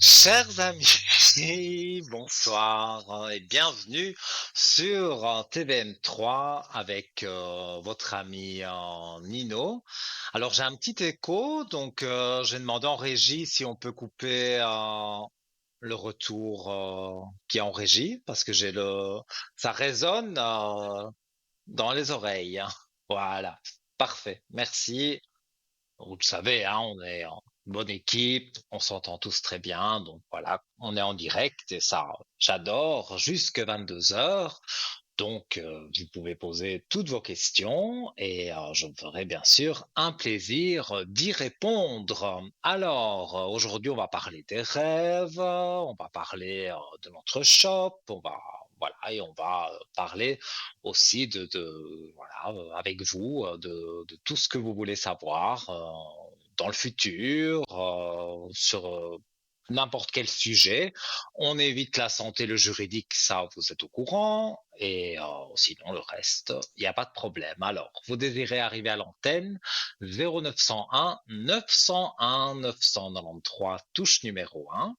Chers amis, bonsoir et bienvenue sur TVM3 avec votre ami Nino. Alors j'ai un petit écho, donc j'ai demandé en régie si on peut couper le retour qui est en régie parce que ça résonne dans les oreilles. Voilà, parfait, merci. Vous le savez, hein, on est en bonne équipe, on s'entend tous très bien, donc voilà, on est en direct et ça, j'adore, jusque 22 heures. Donc, vous pouvez poser toutes vos questions et je me ferai bien sûr un plaisir d'y répondre. Alors, aujourd'hui, on va parler des rêves, on va parler de notre shop, voilà, et on va parler aussi voilà, avec vous, de tout ce que vous voulez savoir dans le futur, sur n'importe quel sujet. On évite la santé, le juridique, ça, vous êtes au courant. Et sinon, le reste, il n'y a pas de problème. Alors, vous désirez arriver à l'antenne 0901 901 993, touche numéro 1.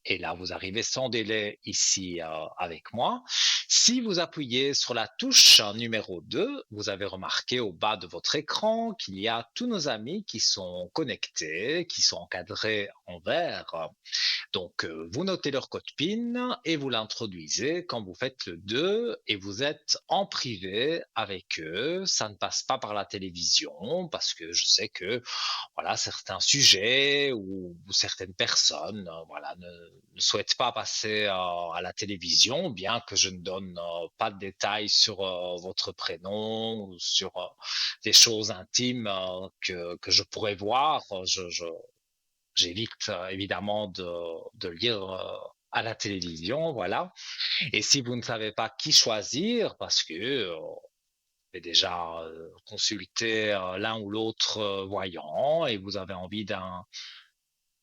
Et là, vous arrivez sans délai ici avec moi. Si vous appuyez sur la touche numéro 2, vous avez remarqué au bas de votre écran qu'il y a tous nos amis qui sont connectés, qui sont encadrés en vert. Donc, vous notez leur code PIN et vous l'introduisez quand vous faites le 2 et vous êtes en privé avec eux. Ça ne passe pas par la télévision parce que je sais que voilà, certains sujets ou certaines personnes voilà, ne souhaitent pas passer à la télévision, bien que je ne donne pas de détails sur votre prénom ou sur des choses intimes que je pourrais voir. J'évite évidemment de lire à la télévision, voilà. Et si vous ne savez pas qui choisir, parce que avez déjà consulté l'un ou l'autre voyant et vous avez envie d'un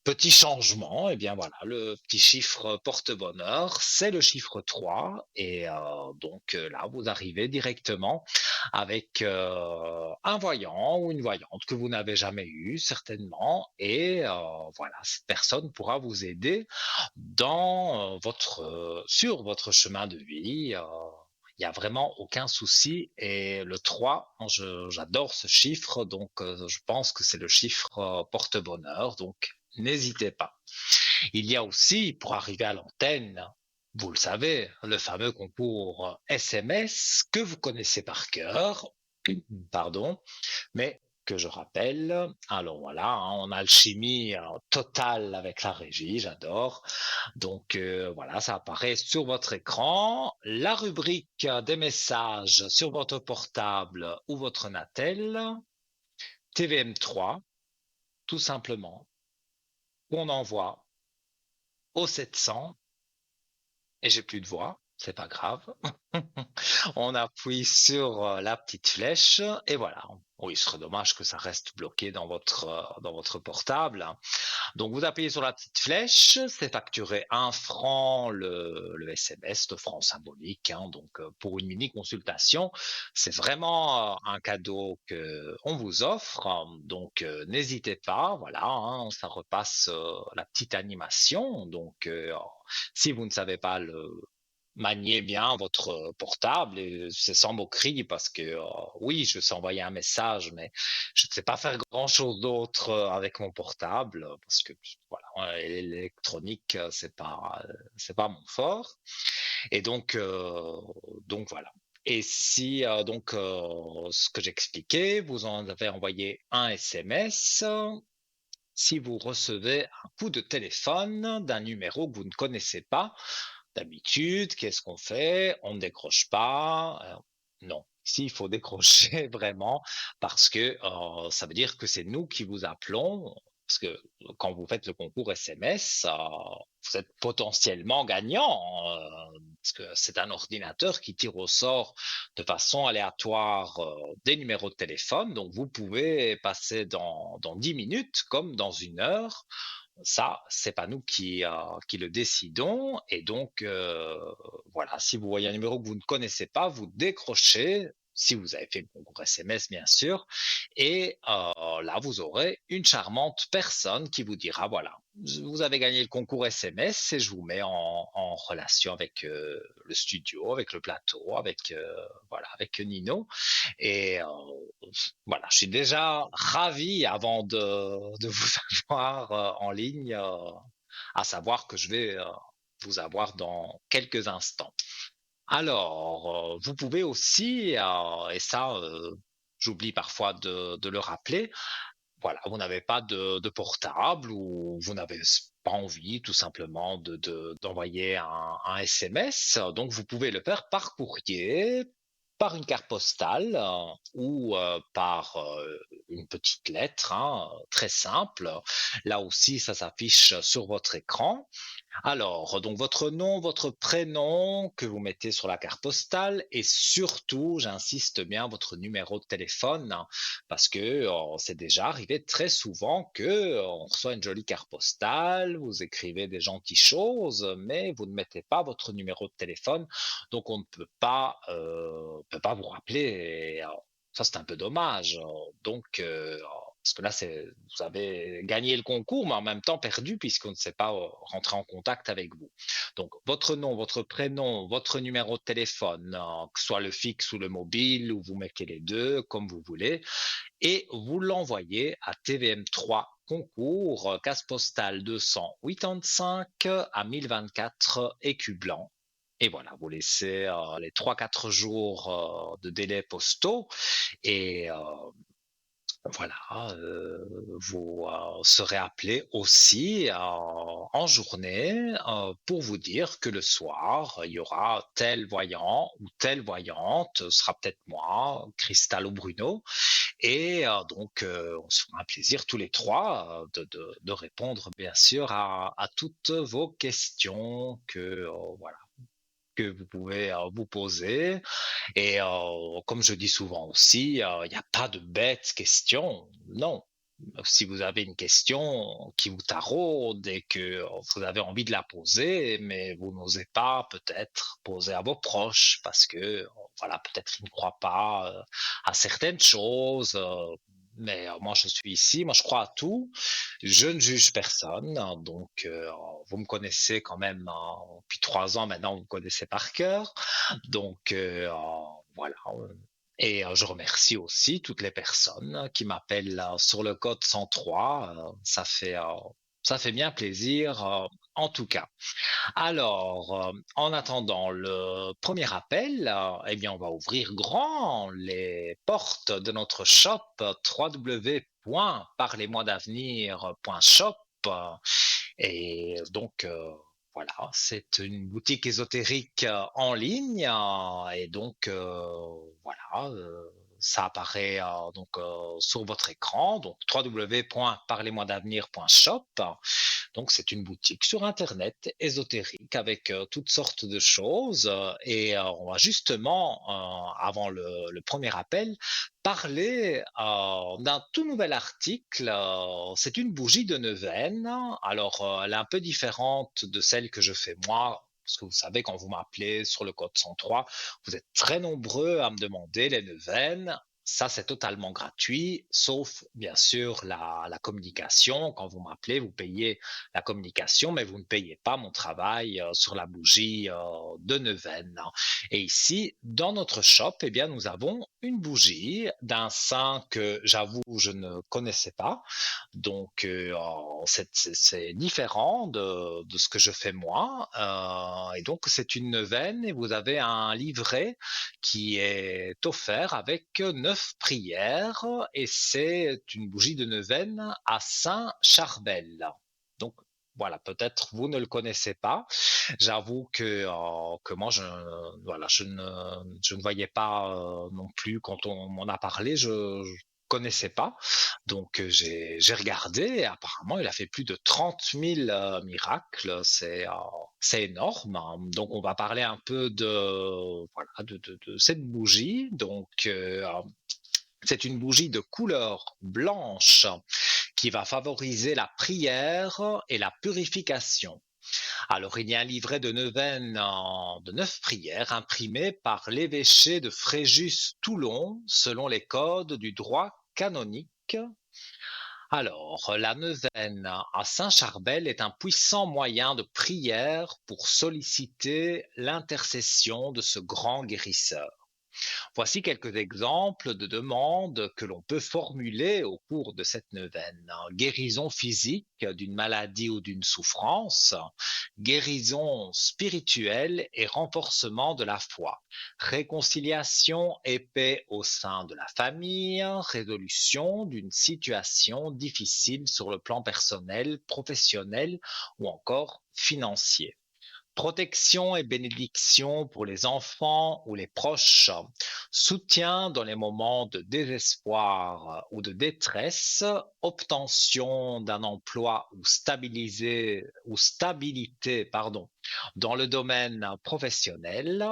petit changement, eh bien voilà, le petit chiffre porte-bonheur, c'est le chiffre 3. Et donc là, vous arrivez directement avec un voyant ou une voyante que vous n'avez jamais eu, certainement. Et voilà, cette personne pourra vous aider sur votre chemin de vie. Il n'y a vraiment aucun souci. Et le 3, j'adore ce chiffre, donc je pense que c'est le chiffre porte-bonheur. Donc n'hésitez pas. Il y a aussi, pour arriver à l'antenne, vous le savez, le fameux concours SMS que vous connaissez par cœur, pardon, mais que je rappelle. Alors voilà, hein, on a l'alchimie totale avec la régie, j'adore. Donc voilà, ça apparaît sur votre écran. La rubrique des messages sur votre portable ou votre Natel, TVM3, tout simplement, qu'on envoie au 700 et j'ai plus de voix, c'est pas grave. On appuie sur la petite flèche et voilà. Oui, ce serait dommage que ça reste bloqué dans votre portable. Donc vous appuyez sur la petite flèche, c'est facturé 1 franc le SMS, le franc symbolique. Hein. Donc pour une mini consultation, c'est vraiment un cadeau que on vous offre. Donc n'hésitez pas, voilà, hein, ça repasse la petite animation. Donc si vous ne savez pas le manier bien votre portable et c'est sans moquerie parce que oui, je sais envoyer un message, mais je ne sais pas faire grand-chose d'autre avec mon portable parce que voilà, l'électronique c'est pas mon fort et donc voilà. Et si donc ce que j'expliquais, vous en avez envoyé un SMS. Si vous recevez un coup de téléphone d'un numéro que vous ne connaissez pas, d'habitude, qu'est-ce qu'on fait? On ne décroche pas. Non. Ici, il faut décrocher vraiment parce que ça veut dire que c'est nous qui vous appelons. Parce que quand vous faites le concours SMS, vous êtes potentiellement gagnant. Parce que c'est un ordinateur qui tire au sort de façon aléatoire des numéros de téléphone. Donc, vous pouvez passer dans 10 minutes comme dans 1 heure. Ça, c'est pas nous qui le décidons. Et donc, voilà, si vous voyez un numéro que vous ne connaissez pas, vous décrochez si vous avez fait le concours SMS, bien sûr. Et là, vous aurez une charmante personne qui vous dira, voilà, vous avez gagné le concours SMS et je vous mets en relation avec le studio, avec le plateau, avec, voilà, avec Nino. Et voilà, je suis déjà ravi avant de vous avoir en ligne, à savoir que je vais vous avoir dans quelques instants. Alors, vous pouvez aussi, et ça, j'oublie parfois de le rappeler, voilà, vous n'avez pas de portable ou vous n'avez pas envie tout simplement d'envoyer un SMS, donc vous pouvez le faire par courrier, par une carte postale ou par une petite lettre, hein, très simple. Là aussi, ça s'affiche sur votre écran. Alors, donc votre nom, votre prénom que vous mettez sur la carte postale et surtout, j'insiste bien, votre numéro de téléphone, hein, parce que c'est déjà arrivé très souvent que on reçoit une jolie carte postale, vous écrivez des gentilles choses, mais vous ne mettez pas votre numéro de téléphone, donc on ne peut pas vous rappeler. Et, ça, c'est un peu dommage. Donc, parce que là, vous avez gagné le concours, mais en même temps perdu puisqu'on ne sait pas rentrer en contact avec vous. Donc, votre nom, votre prénom, votre numéro de téléphone, que ce soit le fixe ou le mobile, ou vous mettez les deux, comme vous voulez, et vous l'envoyez à TVM3 concours, case postale 285 à 1024 écus blancs. Et voilà, vous laissez les 3-4 jours de délai postaux et voilà, vous serez appelé aussi en journée pour vous dire que le soir, il y aura tel voyant ou telle voyante, ce sera peut-être moi, Cristal ou Bruno, et donc on se fera un plaisir tous les trois de répondre bien sûr à toutes vos questions voilà, que vous pouvez vous poser. Et comme je dis souvent aussi, il n'y a pas de bêtes questions. Non. Si vous avez une question qui vous taraude et que vous avez envie de la poser, mais vous n'osez pas peut-être poser à vos proches parce que voilà, peut-être ils ne croient pas à certaines choses. Mais moi, je suis ici, moi, je crois à tout. Je ne juge personne, hein, donc vous me connaissez quand même depuis 3 ans maintenant, vous me connaissez par cœur. Donc voilà. Et je remercie aussi toutes les personnes qui m'appellent sur le code 103. Ça fait bien plaisir, en tout cas. Alors, en attendant le premier appel, eh bien, on va ouvrir grand les portes de notre shop www.parlez-moi-d'avenir.shop. Et donc, voilà, c'est une boutique ésotérique en ligne. Et donc, voilà, ça apparaît donc sur votre écran. Donc, www.parlez-moi-d'avenir.shop. Donc, c'est une boutique sur Internet ésotérique avec toutes sortes de choses. Et on va justement, avant le premier appel, parler d'un tout nouvel article. C'est une bougie de neuvaine. Alors, elle est un peu différente de celle que je fais moi. Parce que vous savez, quand vous m'appelez sur le code 103, vous êtes très nombreux à me demander les neuvaines. Ça, c'est totalement gratuit, sauf bien sûr la communication. Quand vous m'appelez, vous payez la communication, mais vous ne payez pas mon travail sur la bougie de neuvaine. Et ici, dans notre shop, eh bien, nous avons une bougie d'un saint que j'avoue, je ne connaissais pas. Donc, c'est différent de ce que je fais moi. Et donc, c'est une neuvaine et vous avez un livret qui est offert avec 9 prières et c'est une bougie de neuvaine à Saint Charbel. Donc, voilà, peut-être vous ne le connaissez pas. J'avoue que moi, voilà, je ne voyais pas non plus quand on m'en a parlé, je connaissais pas. Donc j'ai regardé et apparemment il a fait plus de 30 000 miracles, c'est énorme, hein. Donc on va parler un peu de voilà de cette bougie. Donc c'est une bougie de couleur blanche qui va favoriser la prière et la purification. Alors, il y a un livret de neuvaine de 9 prières imprimé par l'évêché de Fréjus-Toulon selon les codes du droit canonique. Alors, la neuvaine à Saint-Charbel est un puissant moyen de prière pour solliciter l'intercession de ce grand guérisseur. Voici quelques exemples de demandes que l'on peut formuler au cours de cette neuvaine. Guérison physique d'une maladie ou d'une souffrance, guérison spirituelle et renforcement de la foi, réconciliation et paix au sein de la famille, résolution d'une situation difficile sur le plan personnel, professionnel ou encore financier. Protection et bénédiction pour les enfants ou les proches, soutien dans les moments de désespoir ou de détresse, obtention d'un emploi ou stabilité, dans le domaine professionnel.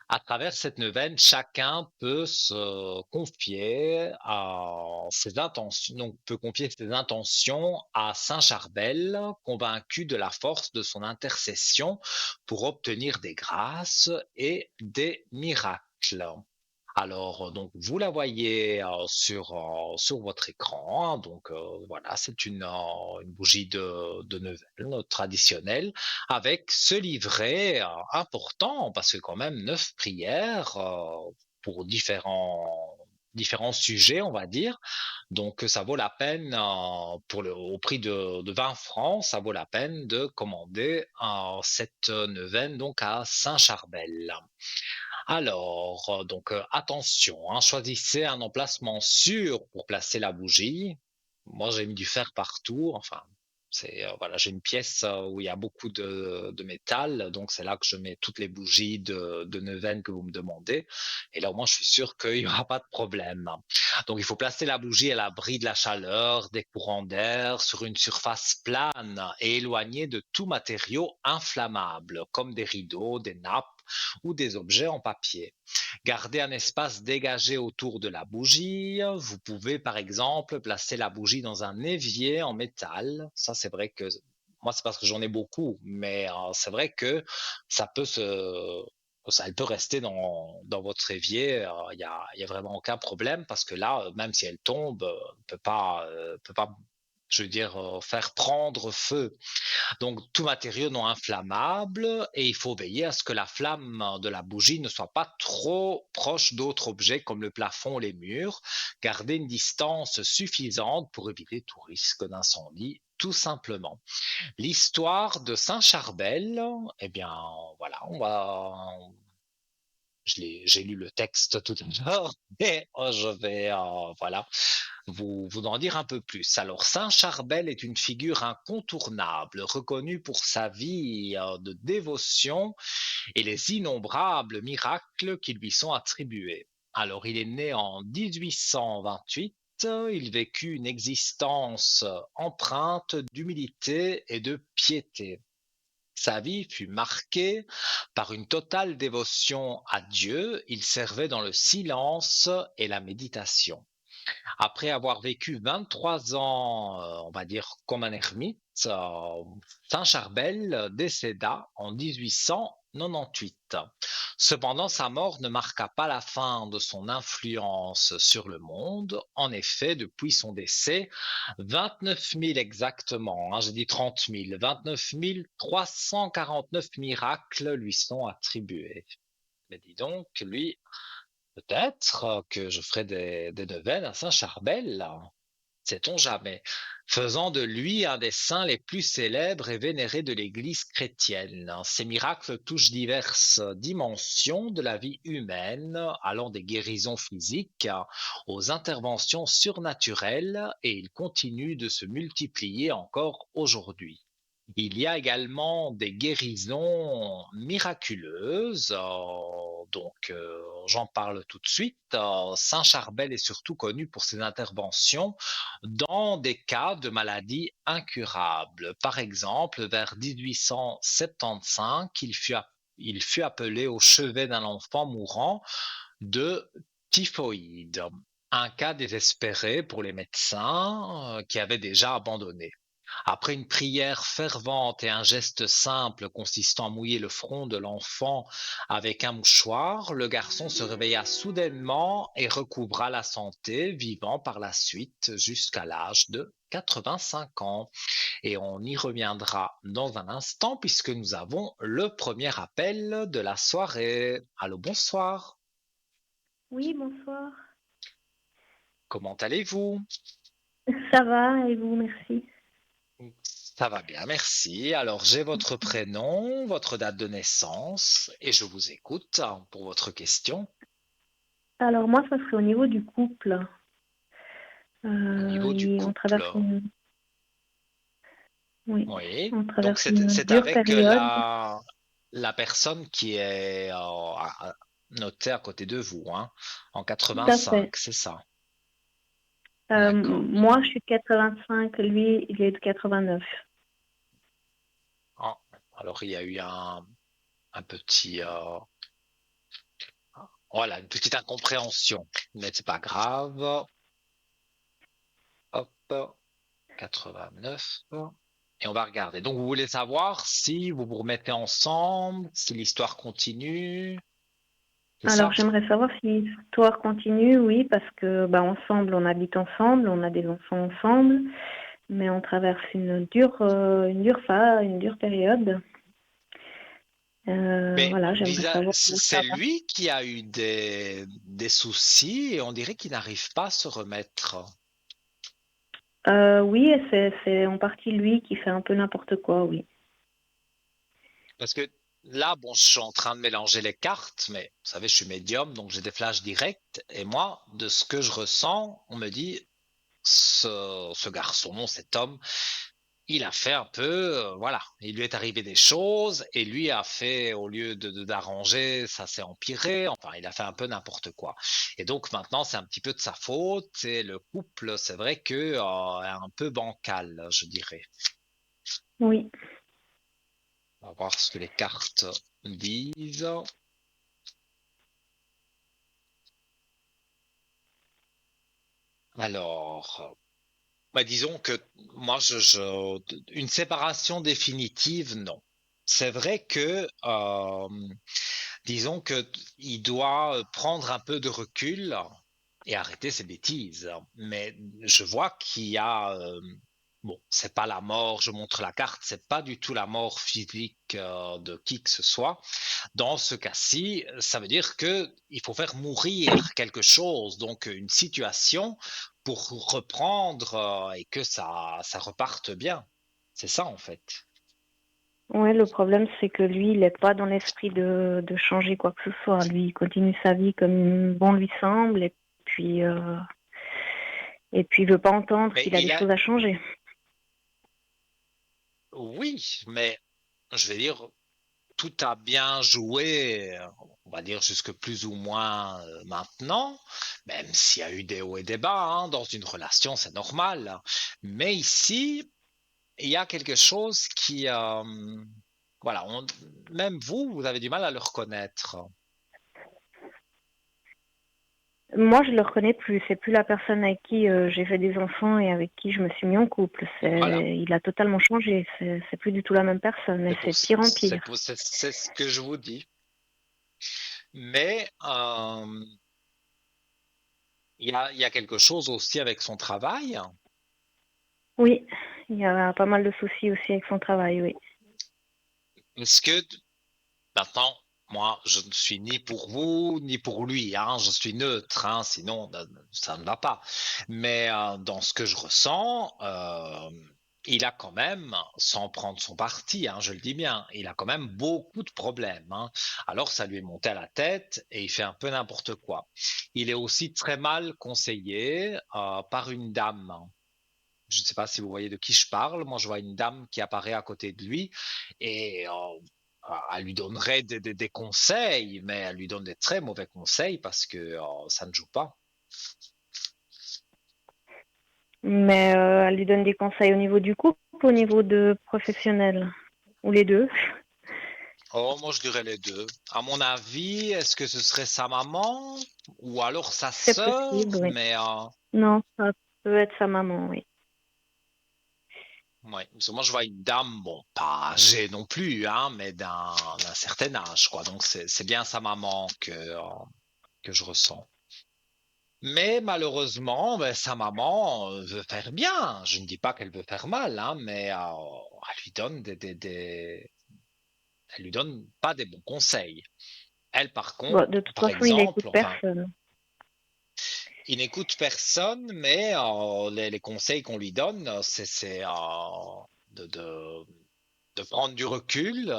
À travers cette neuvaine, chacun peut se confier à ses intentions, donc peut confier ses intentions à Saint Charbel, convaincu de la force de son intercession pour obtenir des grâces et des miracles. Alors, donc, vous la voyez sur votre écran, hein. Donc, voilà, c'est une bougie de Neuvel traditionnelle avec ce livret important, parce que quand même 9 prières pour différents sujets, on va dire. Donc, ça vaut la peine, au prix de 20 francs, ça vaut la peine de commander cette neuvaine donc à Saint-Charbel. Alors, attention, hein, choisissez un emplacement sûr pour placer la bougie. Moi, j'ai mis du fer partout. Enfin, voilà, j'ai une pièce où il y a beaucoup de métal, donc c'est là que je mets toutes les bougies de neuvaine que vous me demandez. Et là, au moins, je suis sûr qu'il n'y aura pas de problème. Donc, il faut placer la bougie à l'abri de la chaleur, des courants d'air, sur une surface plane et éloignée de tout matériau inflammable, comme des rideaux, des nappes ou des objets en papier. Gardez un espace dégagé autour de la bougie. Vous pouvez par exemple placer la bougie dans un évier en métal. Ça, c'est vrai que moi, c'est parce que j'en ai beaucoup, mais c'est vrai que ça peut se elle peut rester dans votre évier, il y a vraiment aucun problème parce que là, même si elle tombe, peut pas, je veux dire, faire prendre feu. Donc, tout matériau non inflammable et il faut veiller à ce que la flamme de la bougie ne soit pas trop proche d'autres objets comme le plafond ou les murs. Garder une distance suffisante pour éviter tout risque d'incendie, tout simplement. L'histoire de Saint-Charbel, eh bien, voilà, j'ai lu le texte tout à l'heure et je vais, voilà, vous en dire un peu plus. Alors, Saint Charbel est une figure incontournable, reconnue pour sa vie de dévotion et les innombrables miracles qui lui sont attribués. Alors, il est né en 1828. Il vécut une existence empreinte d'humilité et de piété. Sa vie fut marquée par une totale dévotion à Dieu. Il servait dans le silence et la méditation. Après avoir vécu 23 ans, on va dire comme un ermite, Saint Charbel décéda en 1898. Cependant, sa mort ne marqua pas la fin de son influence sur le monde. En effet, depuis son décès, 29 000 exactement, hein, j'ai dit 30 000, 29 349 miracles lui sont attribués. Mais dis donc, lui, peut-être que je ferai des neuvaines à Saint-Charbel, là. Sait-on jamais, faisant de lui un des saints les plus célèbres et vénérés de l'Église chrétienne. Ces miracles touchent diverses dimensions de la vie humaine, allant des guérisons physiques aux interventions surnaturelles, et ils continuent de se multiplier encore aujourd'hui. Il y a également des guérisons miraculeuses, j'en parle tout de suite. Saint Charbel est surtout connu pour ses interventions dans des cas de maladies incurables. Par exemple, vers 1875, il fut appelé au chevet d'un enfant mourant de typhoïde, un cas désespéré pour les médecins qui avaient déjà abandonné. Après une prière fervente et un geste simple consistant à mouiller le front de l'enfant avec un mouchoir, le garçon se réveilla soudainement et recouvra la santé, vivant par la suite jusqu'à l'âge de 85 ans. Et on y reviendra dans un instant puisque nous avons le premier appel de la soirée. Allô, bonsoir. Oui, bonsoir. Comment allez-vous? Ça va et vous, merci. Ça va bien, merci. Alors, j'ai votre prénom, votre date de naissance et je vous écoute pour votre question. Alors moi, ça serait au niveau du couple. Au niveau du Et on couple, traverse oui, oui. on Donc, traverse une c'est dure avec période. la personne qui est notée à côté de vous, hein, en Tout à fait. 85, c'est ça. D'accord. Moi, je suis de 85, lui, il est de 89. Ah, alors, il y a eu un petit, voilà, une petite incompréhension, mais c'est pas grave. Hop, 89. Et on va regarder. Donc, vous voulez savoir si vous vous remettez ensemble, si l'histoire continue, c'est Alors ça? j'aimerais savoir si l'histoire continue, oui, parce que bah, ensemble, on habite ensemble, on a des enfants ensemble, mais on traverse une dure période. Mais Voilà, j'aimerais savoir comment ça c'est va. lui qui a eu des soucis et on dirait qu'il n'arrive pas à se remettre. Oui, c'est en partie lui qui fait un peu n'importe quoi, oui. Parce que là, bon, je suis en train de mélanger les cartes, mais vous savez, je suis médium, donc j'ai des flashs directs. Et moi, de ce que je ressens, on me dit, ce garçon, cet homme, il a fait un peu, voilà, il lui est arrivé des choses et lui a fait, au lieu d'arranger, ça s'est empiré. Enfin, il a fait un peu n'importe quoi. Et donc maintenant, c'est un petit peu de sa faute et le couple, c'est vrai que est un peu bancal, je dirais. Oui. On va voir ce que les cartes disent. Alors, bah, disons que moi, une séparation définitive, non. C'est vrai que, disons que il doit prendre un peu de recul et arrêter ses bêtises. Mais je vois qu'il y a, bon, c'est pas la mort. Je montre la carte, c'est pas du tout la mort physique de qui que ce soit. Dans ce cas-ci, ça veut dire que il faut faire mourir quelque chose, donc une situation pour reprendre et que ça reparte bien. C'est ça en fait. Ouais, le problème, c'est que lui, il n'est pas dans l'esprit de changer quoi que ce soit. Lui, il continue sa vie comme bon lui semble, et puis il veut pas entendre Mais qu'il a des choses à changer. oui, mais je vais dire, tout a bien joué, on va dire jusque plus ou moins maintenant, même s'il y a eu des hauts et des bas, hein, dans une relation, c'est normal. Mais ici, il y a quelque chose qui, voilà, même vous, vous avez du mal à le reconnaître. Moi, je le reconnais plus. C'est plus la personne avec qui j'ai fait des enfants et avec qui je me suis mis en couple. Voilà, Il a totalement changé. C'est plus du tout la même personne. Et c'est de pire en pire. c'est ce que je vous dis. Mais il y a quelque chose aussi avec son travail. Oui, il y a pas mal de soucis aussi avec son travail, oui. Est-ce que maintenant, moi, je ne suis ni pour vous, ni pour lui, hein, je suis neutre, hein, sinon ça ne va pas. Mais dans ce que je ressens, il a quand même, sans prendre son parti, hein, je le dis bien, il a quand même beaucoup de problèmes, hein. Alors ça lui est monté à la tête et il fait un peu n'importe quoi. Il est aussi très mal conseillé par une dame, hein. Je ne sais pas si vous voyez de qui je parle. Moi, je vois une dame qui apparaît à côté de lui et elle lui donnerait des conseils, mais elle lui donne des très mauvais conseils parce que ça ne joue pas. Mais elle lui donne des conseils au niveau du couple ou au niveau de professionnel? Ou les deux? Oh, moi, je dirais les deux. À mon avis, est-ce que ce serait sa maman ou alors sa C'est sœur? possible, oui. Mais Non, ça peut être sa maman, oui. Ouais. Parce que moi, je vois une dame, bon, pas âgée non plus, hein, mais d'un certain âge, quoi. Donc, c'est bien sa maman que je ressens. Mais malheureusement, ben, sa maman veut faire bien. Je ne dis pas qu'elle veut faire mal, hein, mais elle lui donne elle lui donne pas des bons conseils. Elle, par contre, Bon, de toute par façon, il écoute exemple, enfin, personne. il n'écoute personne, mais les conseils qu'on lui donne, c'est de, de, de prendre du recul.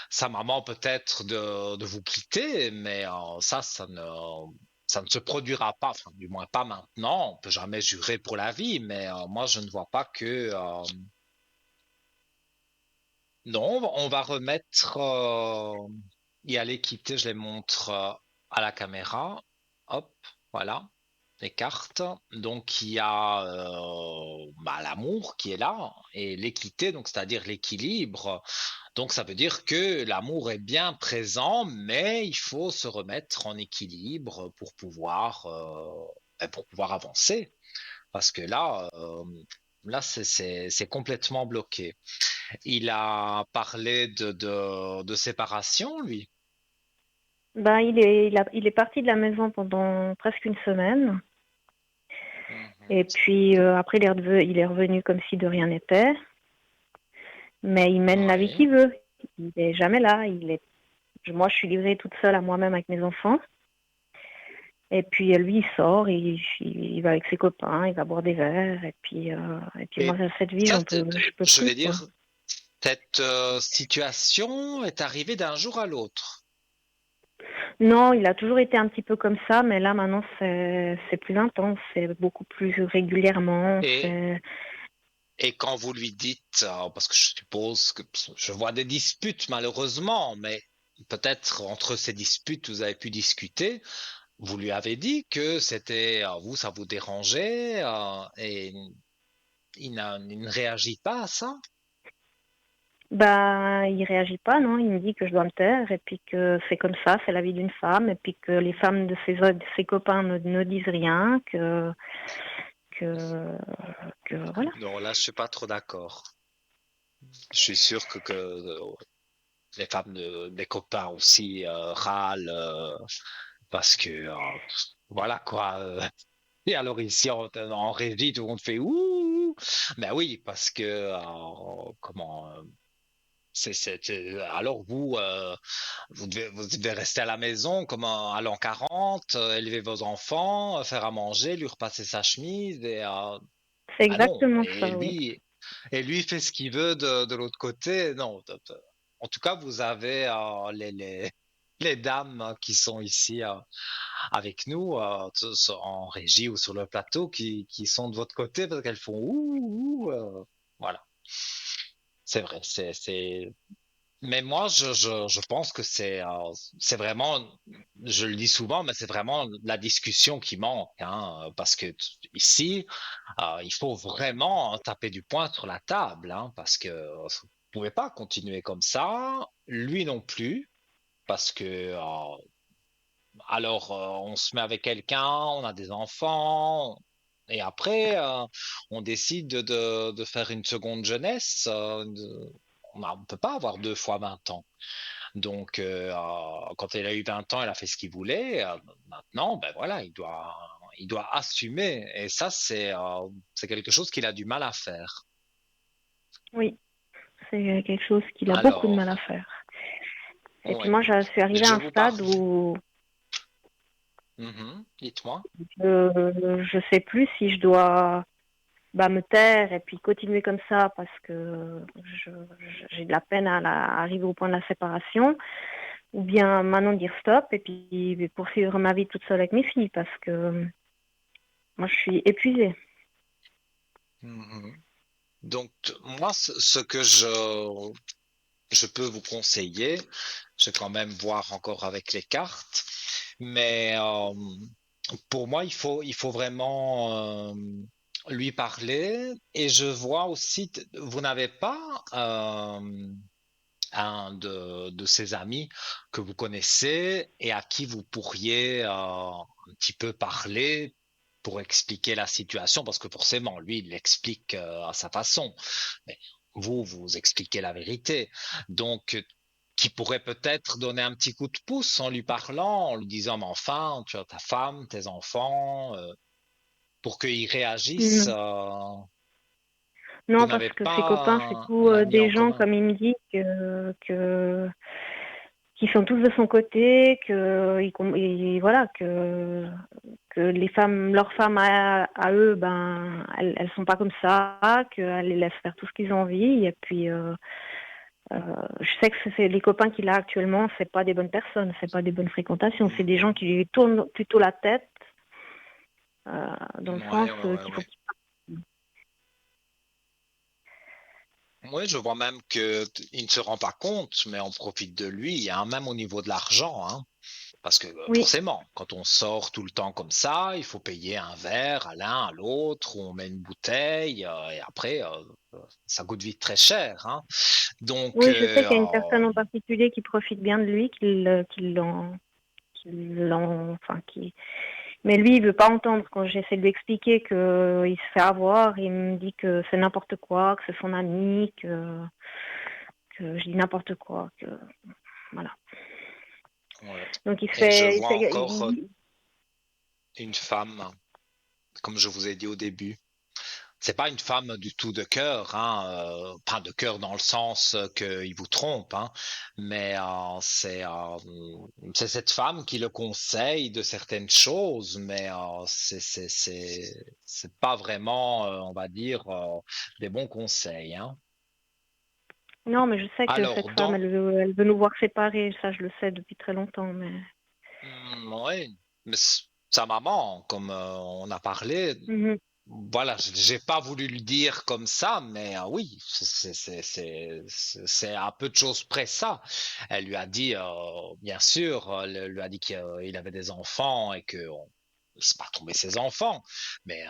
Sa maman peut-être de vous quitter, mais ça ne se produira pas, enfin, du moins pas maintenant. On peut jamais jurer pour la vie, mais moi je ne vois pas que non, on va remettre y aller quitter. Je les montre à la caméra. Hop, voilà les cartes. Donc il y a bah, l'amour qui est là et l'équité, donc c'est-à-dire l'équilibre. Donc ça veut dire que l'amour est bien présent, mais il faut se remettre en équilibre pour pouvoir avancer. Parce que là c'est complètement bloqué. Il a parlé de séparation, lui. Ben, il est parti de la maison pendant presque une semaine. Et Mhm. puis après, il est revenu comme si de rien n'était. Mais il mène la vie Oui. qu'il veut. Il est jamais là. Moi, je suis livrée toute seule à moi-même avec mes enfants. Et puis lui, il sort, il va avec ses copains, il va boire des verres. Et puis moi, Et cette vie, ça, je peux je plus, vais quoi. dire, cette situation est arrivée d'un jour à l'autre. Non, il a toujours été un petit peu comme ça, mais là maintenant c'est plus intense, c'est beaucoup plus régulièrement. Et, C'est et quand vous lui dites, parce que je suppose que je vois des disputes malheureusement, mais peut-être entre ces disputes, vous avez pu discuter, vous lui avez dit que c'était, vous, ça vous dérangeait, et il ne réagit pas à ça. Bah, il réagit pas, non. Il me dit que je dois me taire et puis que c'est comme ça, c'est la vie d'une femme et puis que les femmes de ses copains ne disent rien, que, voilà. Non, là, je suis pas trop d'accord. Je suis sûr que les femmes des copains aussi râlent parce que voilà quoi. Et alors ici en régie, tout le monde fait ouh. Ben oui, parce que comment alors vous devez rester à la maison comme à l'an 40, élever vos enfants, faire à manger, lui repasser sa chemise et C'est ah non. exactement ça, oui. Et lui fait ce qu'il veut de l'autre côté. Non. En tout cas, vous avez les dames qui sont ici avec nous en régie ou sur le plateau qui sont de votre côté parce qu'elles font ouh, ouh, voilà. C'est vrai. Mais moi, je pense que c'est vraiment, je le dis souvent, mais c'est vraiment la discussion qui manque, hein, parce que ici, il faut vraiment taper du poing sur la table, hein, parce que vous pouvez pas continuer comme ça, lui non plus, parce que alors on se met avec quelqu'un, on a des enfants. Et après, on décide de faire une seconde jeunesse. On ne peut pas avoir deux fois 20 ans. Donc, quand elle a eu 20 ans, elle a fait ce qu'il voulait. Maintenant, ben voilà, il doit assumer. Et ça, c'est quelque chose qu'il a du mal à faire. Oui, c'est quelque chose qu'il a beaucoup de mal à Alors, faire. Et puis oui, moi, je suis arrivée à je un vous parle. stade où Mhm, dites-moi. je sais plus si je dois me taire et puis continuer comme ça parce que je- j'ai de la peine à arriver au point de la séparation, ou bien maintenant dire stop et puis poursuivre ma vie toute seule avec mes filles parce que moi je suis épuisée. Mhm. Donc, moi, ce que je peux vous conseiller, je vais quand même voir encore avec les cartes, mais pour moi, il faut vraiment lui parler. Et je vois aussi, vous n'avez pas un de ses amis que vous connaissez et à qui vous pourriez un petit peu parler pour expliquer la situation, parce que forcément, lui, il l'explique à sa façon. Mais vous expliquez la vérité. Donc, qui pourrait peut-être donner un petit coup de pouce en lui parlant, en lui disant, mais enfin, tu as ta femme, tes enfants, pour qu'ils réagissent. Non, Vous non, parce n'avez que ses copains, c'est pas tous un ami en des gens, commun. comme il me dit, qui sont tous de son côté, voilà, que les femmes, leurs femmes à eux, ben, elles sont pas comme ça, qu'elles les laissent faire tout ce qu'ils ont envie. Et puis, je sais que c'est les copains qu'il a actuellement, c'est pas des bonnes personnes, c'est pas des bonnes fréquentations, c'est des gens qui lui tournent plutôt la tête, dans le sens Ouais, ouais, ouais, qu'il faut ouais. qu'ils Oui, je vois même que il ne se rend pas compte, mais on profite de lui, hein, même au niveau de l'argent, hein. Parce que oui, forcément, quand on sort tout le temps comme ça, il faut payer un verre à l'un, à l'autre, ou on met une bouteille, et après, ça coûte vite très cher, hein. Donc, oui, je sais qu'il y a une personne en particulier qui profite bien de lui, enfin, mais lui, il veut pas entendre quand j'essaie de lui expliquer qu'il se fait avoir. Il me dit que c'est n'importe quoi, que c'est son ami, que je dis n'importe quoi, que voilà. ouais. Donc Et je vois encore une femme, comme je vous ai dit au début. C'est pas une femme du tout de cœur, hein, pas de cœur dans le sens qu'il vous trompe, hein, mais c'est cette femme qui le conseille de certaines choses, mais c'est pas vraiment, on va dire, des bons conseils, hein. Non, mais je sais que cette Alors, femme, elle veut nous voir séparés. Ça, je le sais depuis très longtemps. Mais ouais, mais sa maman, comme on a parlé, Mhm. voilà, j'ai pas voulu le dire comme ça, mais oui, c'est à peu de choses près ça. Elle lui a dit, bien sûr, elle lui a dit qu'il avait des enfants et que c'est pas tomber ses enfants, mais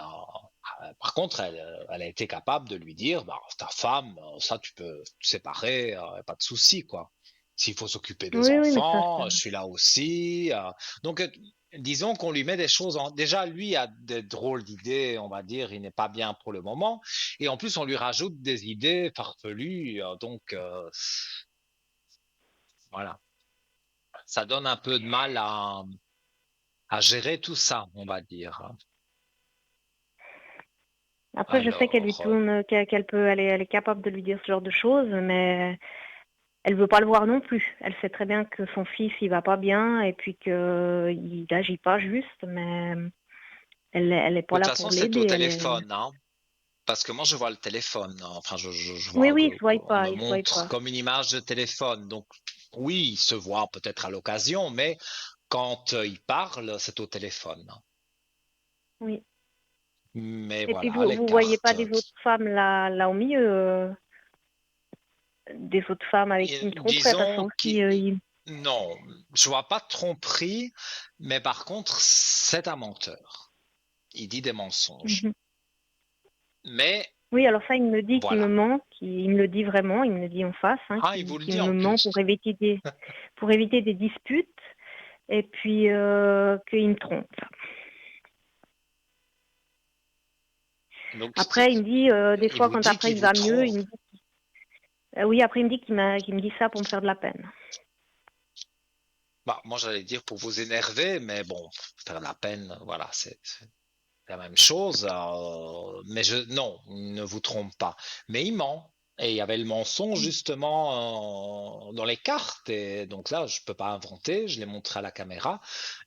par contre, elle a été capable de lui dire, bah, ta femme, ça tu peux te séparer, pas de souci, quoi. S'il faut s'occuper des Oui, oui, mais ça, enfants, je suis là aussi. Donc, disons qu'on lui met des choses en. Déjà, lui a des drôles d'idées, on va dire, il n'est pas bien pour le moment. Et en plus, on lui rajoute des idées farfelues. Donc, voilà. Ça donne un peu de mal à gérer tout ça, on va dire. après, je sais qu'elle lui Alors, tourne, qu'elle peut, elle est capable de lui dire ce genre de choses, mais elle veut pas le voir non plus. Elle sait très bien que son fils, il va pas bien et puis que il agit pas juste, mais elle est de pas toute là façon, pour c'est l'aider. au Elle est. téléphone, hein. Parce que moi, je vois le téléphone, hein. Enfin, je Oui, vois oui, il se voit qu'on pas, me il se voit montre pas. comme une image de téléphone. Donc, oui, il se voit peut-être à l'occasion, mais quand il parle, c'est au téléphone. Oui. Mais Et puis voilà, les vous voyez cartes. pas des autres femmes là au milieu, des autres femmes avec qui il me tromperait parce que Disons aussi, non, je vois pas de tromperie, mais par contre, c'est un menteur. Il dit des mensonges. Mhm. Mais Oui, alors ça, il me dit qu'il me voilà. ment, il me le dit vraiment, il me le dit en face, hein, Ah, il vous le qu'il dit en me ment plus. pour éviter des disputes et puis qu'il me trompe. Donc, Après, il me dit des il fois vous quand dit après qu'il il vous va mieux, il trompe. me dit oui, après il me dit qu'il me dit ça pour me faire de la peine. Bah, moi, j'allais dire pour vous énerver, mais bon, faire de la peine, voilà, c'est la même chose. Mais non, il ne vous trompe pas. Mais il ment. Et il y avait le mensonge justement dans les cartes. Et donc là, je ne peux pas inventer. Je l'ai montré à la caméra.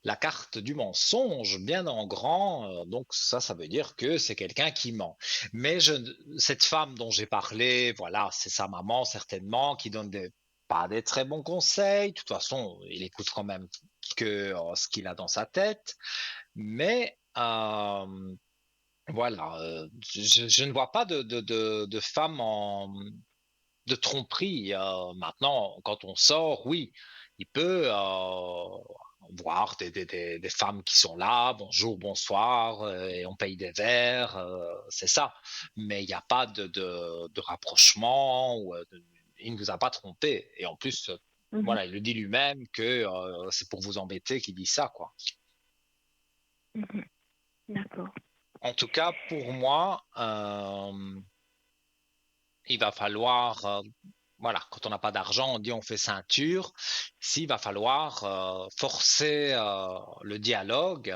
La carte du mensonge, bien en grand. Donc ça veut dire que c'est quelqu'un qui ment. Mais cette femme dont j'ai parlé, voilà, c'est sa maman certainement qui donne pas des très bons conseils. De toute façon, il écoute quand même que ce qu'il a dans sa tête. Mais voilà, je ne vois pas de femmes de tromperie. Maintenant, quand on sort, oui, il peut voir des femmes qui sont là, bonjour, bonsoir, et on paye des verres, c'est ça. Mais il n'y a pas de rapprochement, il ne vous a pas trompé. Et en plus, Mhm, voilà, il le dit lui-même que c'est pour vous embêter qu'il dit ça, quoi. mhm. D'accord. En tout cas, pour moi, il va falloir, voilà, quand on n'a pas d'argent, on dit on fait ceinture. Ici, il va falloir forcer le dialogue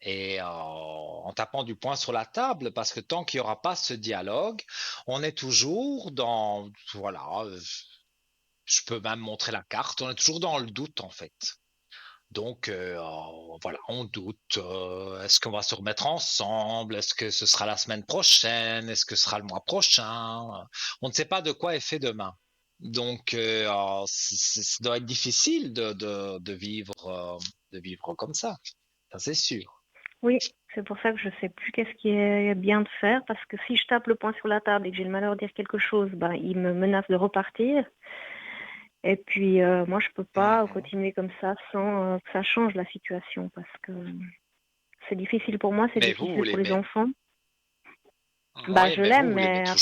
et en tapant du poing sur la table, parce que tant qu'il n'y aura pas ce dialogue, on est toujours dans, voilà, je peux même montrer la carte, on est toujours dans le doute en fait. Donc voilà, on doute. Est-ce qu'on va se remettre ensemble? Est-ce que ce sera la semaine prochaine? Est-ce que ce sera le mois prochain? On ne sait pas de quoi est fait demain. Donc ça doit être difficile de vivre comme ça c'est sûr. Oui, c'est pour ça que je sais plus qu'est-ce qui est bien de faire, parce que si je tape le poing sur la table et que j'ai le malheur de dire quelque chose, ben, il me menace de repartir. Et puis, moi, je peux pas Mhm. continuer comme ça sans que ça change la situation, parce que c'est difficile pour moi, c'est Mais vous, difficile vous pour les l'aimez. enfants. Bah, Oui, je mais l'aime, vous l'aimez mais après,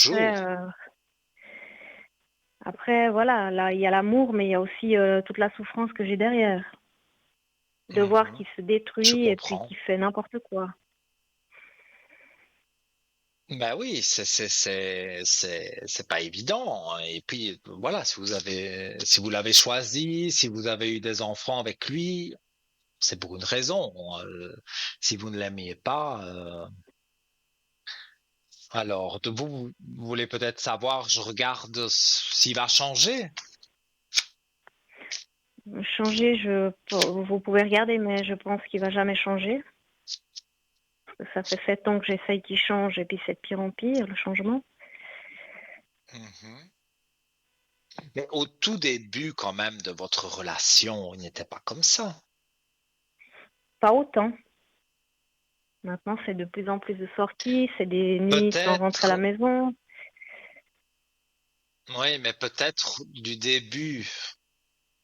toujours. voilà, là, il y a l'amour, mais il y a aussi toute la souffrance que j'ai derrière. De voir Mhm. qu'il se Je détruit et puis comprends. qu'il fait n'importe quoi. Ben oui, c'est pas évident. Et puis voilà, si vous l'avez choisi, si vous avez eu des enfants avec lui, c'est pour une raison. Si vous ne l'aimiez pas, alors vous voulez peut-être savoir, je regarde s'il va changer. Changer, vous pouvez regarder, mais je pense qu'il va jamais changer. Ça fait 7 ans que j'essaye qu'il change et puis c'est de pire en pire, le changement. Mhm. Mais au tout début, quand même, de votre relation, il n'était pas comme ça. Pas autant. Maintenant, c'est de plus en plus de sorties, c'est des nuits sans rentrer à la Peut-être, maison. oui, mais peut-être du début.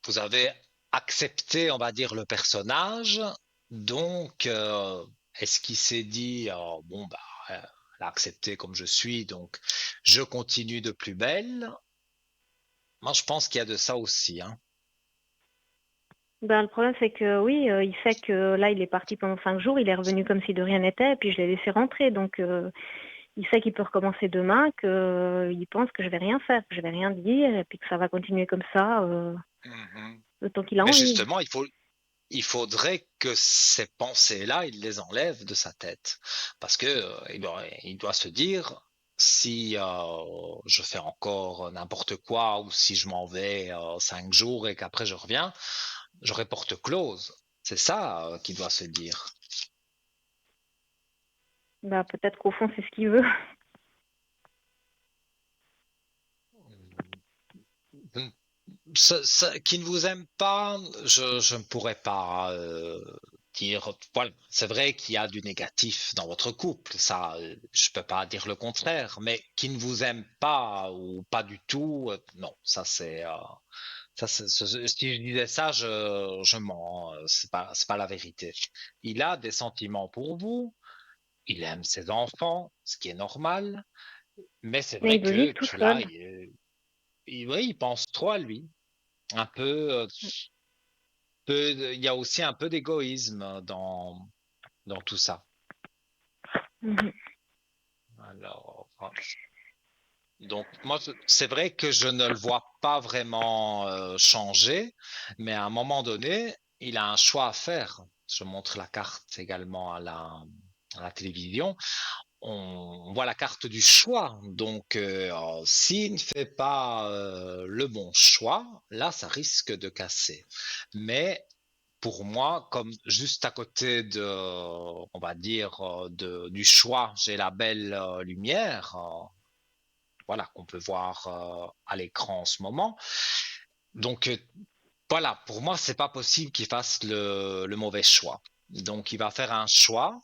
Vous avez accepté, on va dire, le personnage. Donc, est-ce qu'il s'est dit, bon, bah, elle a accepté comme je suis, donc je continue de plus belle. Moi, je pense qu'il y a de ça aussi, hein. Ben, le problème, c'est que oui, il sait que là, il est parti pendant 5 jours, il est revenu comme si de rien n'était, et puis je l'ai laissé rentrer. Donc, il sait qu'il peut recommencer demain, qu'il pense que je vais rien faire, que je vais rien dire, et puis que ça va continuer comme ça Mhm. le temps qu'il a Mais envie. justement, il faudrait que ces pensées-là, il les enlève de sa tête. Parce que, il doit se dire, si je fais encore n'importe quoi ou si je m'en vais 5 jours et qu'après je reviens, j'aurai porte close. C'est ça qu'il doit se dire. Ben, peut-être qu'au fond, c'est ce qu'il veut. Qui ne vous aime pas, je ne pourrais pas dire. Voilà, c'est vrai qu'il y a du négatif dans votre couple, ça, je peux pas dire le contraire, mais qui ne vous aime pas ou pas du tout, non, si je disais ça, je mens, c'est pas la vérité. Il a des sentiments pour vous, il aime ses enfants, ce qui est normal, mais c'est Mais vrai il veut que vivre tout seul. ouais, il pense trop à lui. Un il y a aussi un peu d'égoïsme dans tout ça. Mhm. Alors, donc moi, c'est vrai que je ne le vois pas vraiment changer, mais à un moment donné, il a un choix à faire. Je montre la carte également à la télévision. On voit la carte du choix. Donc, s'il ne fait pas le bon choix, là, ça risque de casser. Mais pour moi, comme juste à côté on va dire, du choix, j'ai la belle lumière, voilà, qu'on peut voir à l'écran en ce moment. Donc, voilà, pour moi, c'est pas possible qu'il fasse le mauvais choix. Donc, il va faire un choix.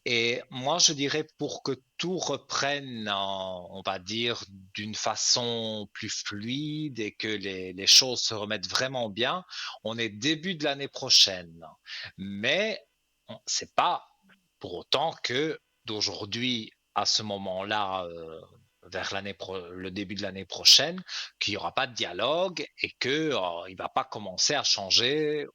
Et moi, je dirais pour que tout reprenne, on va dire, d'une façon plus fluide et que les choses se remettent vraiment bien, on est début de l'année prochaine. Mais c'est pas pour autant que d'aujourd'hui à ce moment-là, vers le début de l'année prochaine, qu'il n'y aura pas de dialogue et que il va pas commencer à changer.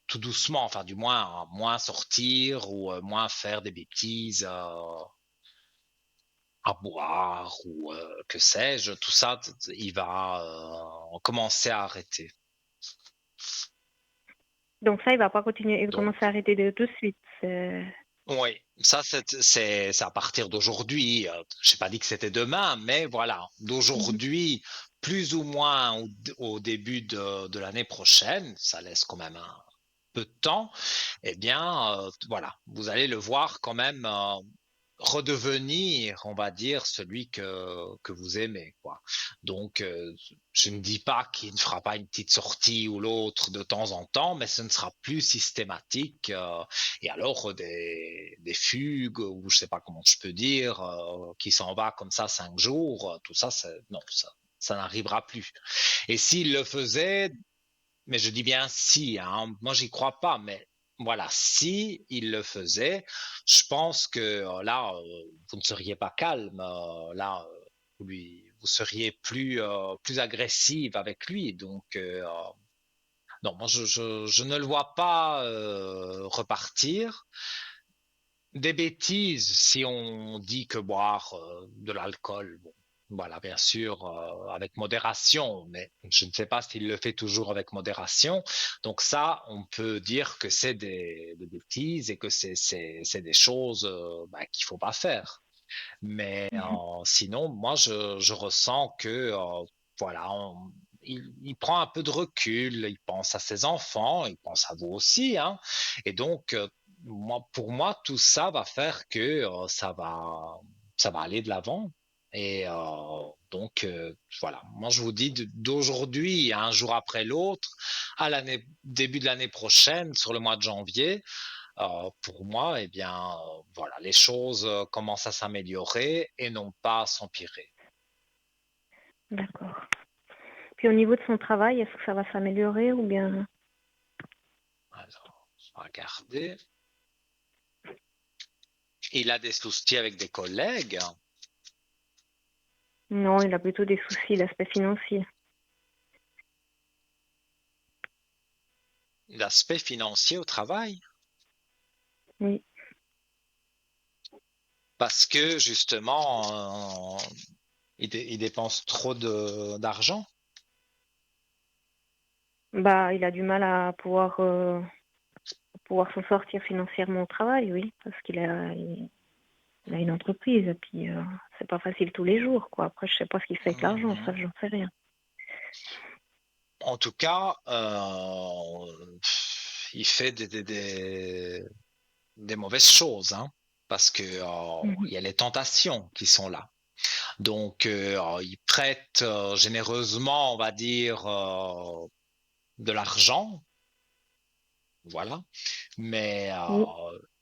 tout doucement, enfin du moins moins sortir ou moins faire des bêtises à boire ou que sais-je, tout ça, il va commencer à arrêter. Donc ça, il va pas continuer, il va commencer à Donc, arrêter de tout de suite. oui, ça c'est à partir d'aujourd'hui. J'ai pas dit que c'était demain, mais voilà, Mhm. d'aujourd'hui, plus ou moins au début de l'année prochaine, ça laisse quand même un peu de temps. Eh bien, voilà, vous allez le voir quand même redevenir, on va dire, celui que vous aimez, quoi. Donc, je ne dis pas qu'il ne fera pas une petite sortie ou l'autre de temps en temps, mais ce ne sera plus systématique. Et alors, des fugues, ou je sais pas comment je peux dire, qui s'en va comme ça 5 jours, tout ça, non, ça n'arrivera plus. Et s'il le faisait, mais je dis bien si, hein, moi j'y crois pas, mais voilà, si il le faisait, je pense que là, vous ne seriez pas calme, là, vous seriez plus agressive avec lui. Donc, non, moi je ne le vois pas repartir. Des bêtises, si on dit que boire de l'alcool, bon, voilà, bien sûr, avec modération, mais je ne sais pas s'il le fait toujours avec modération. Donc ça, on peut dire que c'est des bêtises et que c'est des choses bah, qu'il faut pas faire. Mais Mhm. sinon, moi, je ressens que, voilà, il prend un peu de recul, il pense à ses enfants, il pense à vous aussi, hein. Et donc, pour moi, tout ça va faire que ça va aller de l'avant. Et donc, voilà, moi, je vous dis d'aujourd'hui, un jour après l'autre, à début de l'année prochaine, sur le mois de janvier, pour moi, eh bien, voilà, les choses commencent à s'améliorer et non pas à s'empirer. D'accord. Puis au niveau de son travail, est-ce que ça va s'améliorer ou bien... Alors, on va regarder. Il a des soucis avec des collègues. Non, il a plutôt des soucis d'aspect financier. L'aspect financier au travail, Oui. parce que justement, il dépense trop d'argent. Bah, il a du mal à pouvoir s'en sortir financièrement au travail, oui, parce il a une entreprise et puis c'est pas facile tous les jours, quoi. Après, je sais pas ce qu'il fait avec l'argent, ça, Mhm. j'en sais rien. En tout cas, il fait des mauvaises choses, hein, parce que Mhm. il y a les tentations qui sont là. Donc, il prête généreusement, on va dire, de l'argent, voilà, mais Oui.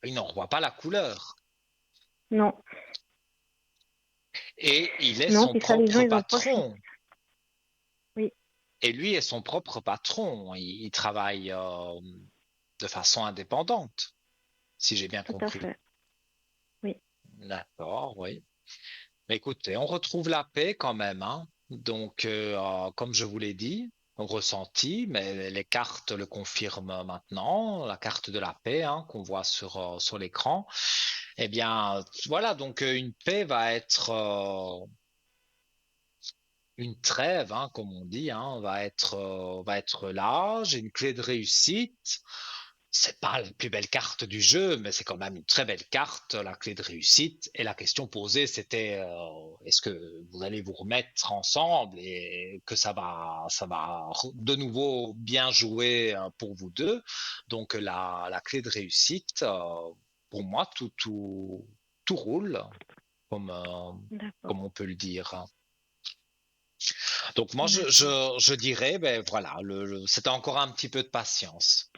il n'en voit pas la couleur. Non, Et il est non, son puis ça, les gens, propre ils en profitent. patron. Oui, Et lui est son propre patron. Il travaille de façon indépendante, si j'ai bien tout à compris. fait. Oui, D'accord, oui. Mais écoutez, on retrouve la paix quand même, hein. Donc, comme je vous l'ai dit, on ressentit, mais les cartes le confirment maintenant, la carte de la paix, hein, qu'on voit sur l'écran. Eh bien, voilà, donc une paix va être une trêve, hein, comme on dit, hein, va être là. J'ai une clé de réussite. C'est pas la plus belle carte du jeu, mais c'est quand même une très belle carte, la clé de réussite. Et la question posée, c'était est-ce que vous allez vous remettre ensemble et que ça va de nouveau bien jouer pour vous deux. Donc la clé de réussite, pour moi, tout roule, comme, d'accord, comme on peut le dire, hein. Donc moi, d'accord. je dirais, ben voilà, c'était encore un petit peu de patience.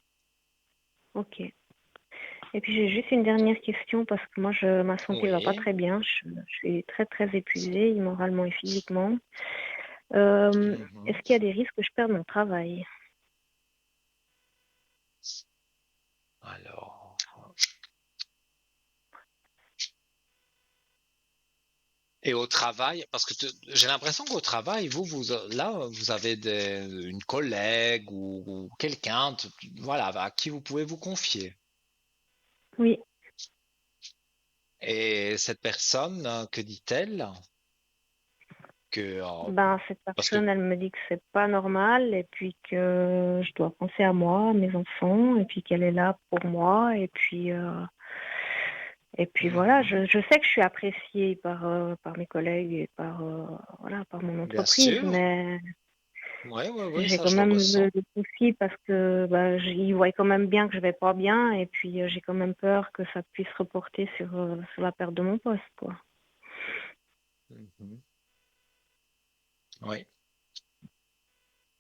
Ok. Et puis j'ai juste une dernière question parce que moi, ma santé va pas Oui. très bien. Je suis très, très épuisée, moralement et physiquement. Est-ce Mhm. qu'il y a des risques que je perde mon travail? Alors, Et au travail, parce que j'ai l'impression qu'au travail, là, vous avez une collègue ou quelqu'un, voilà, à qui vous pouvez vous confier. Oui, Et cette personne, que dit-elle? ben cette Parce que personne, elle me dit que c'est pas normal et puis que je dois penser à moi, à mes enfants et puis qu'elle est là pour moi et puis voilà, Mhm. je sais que je suis appréciée par mes collègues et voilà, par mon Bien entreprise, sûr, mais oui, oui, oui, j'ai ça quand je le même ressens. des soucis parce que bah, ils voient quand même bien que je vais pas bien et puis j'ai quand même peur que ça puisse reporter sur la perte de mon poste, quoi. Mhm. Oui.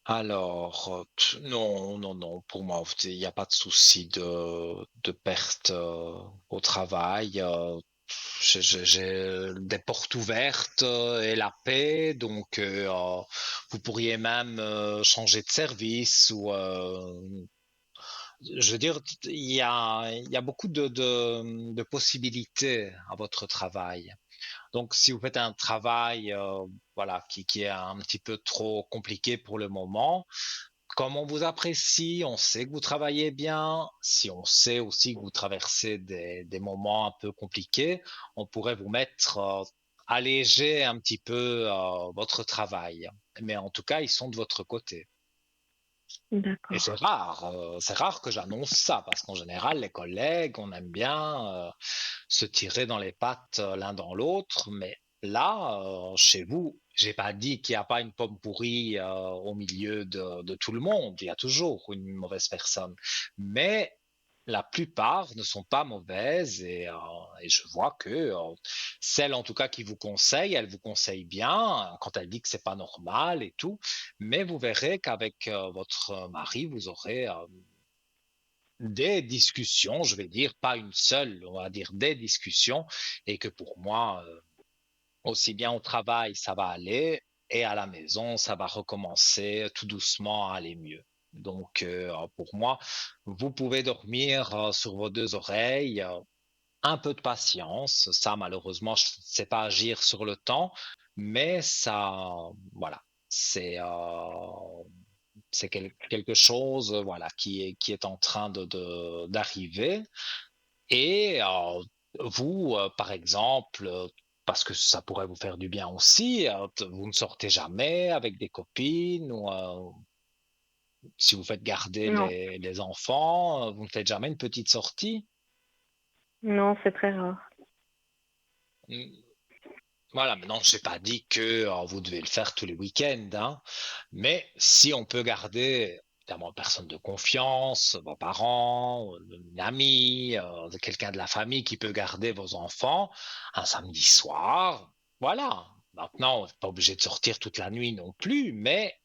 Alors, non, non, non, pour moi, il n'y a pas de souci de perte au travail. J'ai des portes ouvertes et la paix, donc vous pourriez même changer de service ou je veux dire, il y a beaucoup de possibilités à votre travail. Donc, si vous faites un travail, voilà, qui est un petit peu trop compliqué pour le moment, comme on vous apprécie, on sait que vous travaillez bien, si on sait aussi que vous traversez des moments un peu compliqués, on pourrait vous mettre, alléger un petit peu votre travail. Mais en tout cas, ils sont de votre côté. Et D'accord. c'est rare que j'annonce ça, parce qu'en général, les collègues, on aime bien se tirer dans les pattes l'un dans l'autre, mais là, chez vous, j'ai pas dit qu'il n'y a pas une pomme pourrie au milieu de tout le monde. Il y a toujours une mauvaise personne, mais la plupart ne sont pas mauvaises et je vois que celle en tout cas qui vous conseille, elle vous conseille bien quand elle dit que c'est pas normal et tout, mais vous verrez qu'avec votre mari, vous aurez des discussions, je vais dire, pas une seule, on va dire des discussions, et que pour moi, aussi bien au travail, ça va aller, et à la maison, ça va recommencer tout doucement à aller mieux. Donc, pour moi, vous pouvez dormir sur vos deux oreilles, un peu de patience. Ça, malheureusement, je ne sais pas agir sur le temps, mais ça, voilà, c'est quelque chose, voilà, qui est en train d'arriver. Et vous, par exemple, parce que ça pourrait vous faire du bien aussi, vous ne sortez jamais avec des copines ou si vous faites garder Non, les enfants, vous ne faites jamais une petite sortie. non, c'est très rare. Mm, voilà, maintenant, je n'ai pas dit que vous devez le faire tous les week-ends, hein, mais si on peut garder évidemment une personne de confiance, vos parents, une amie, quelqu'un de la famille qui peut garder vos enfants un samedi soir, voilà. Maintenant, on n'est pas obligé de sortir toute la nuit non plus, mais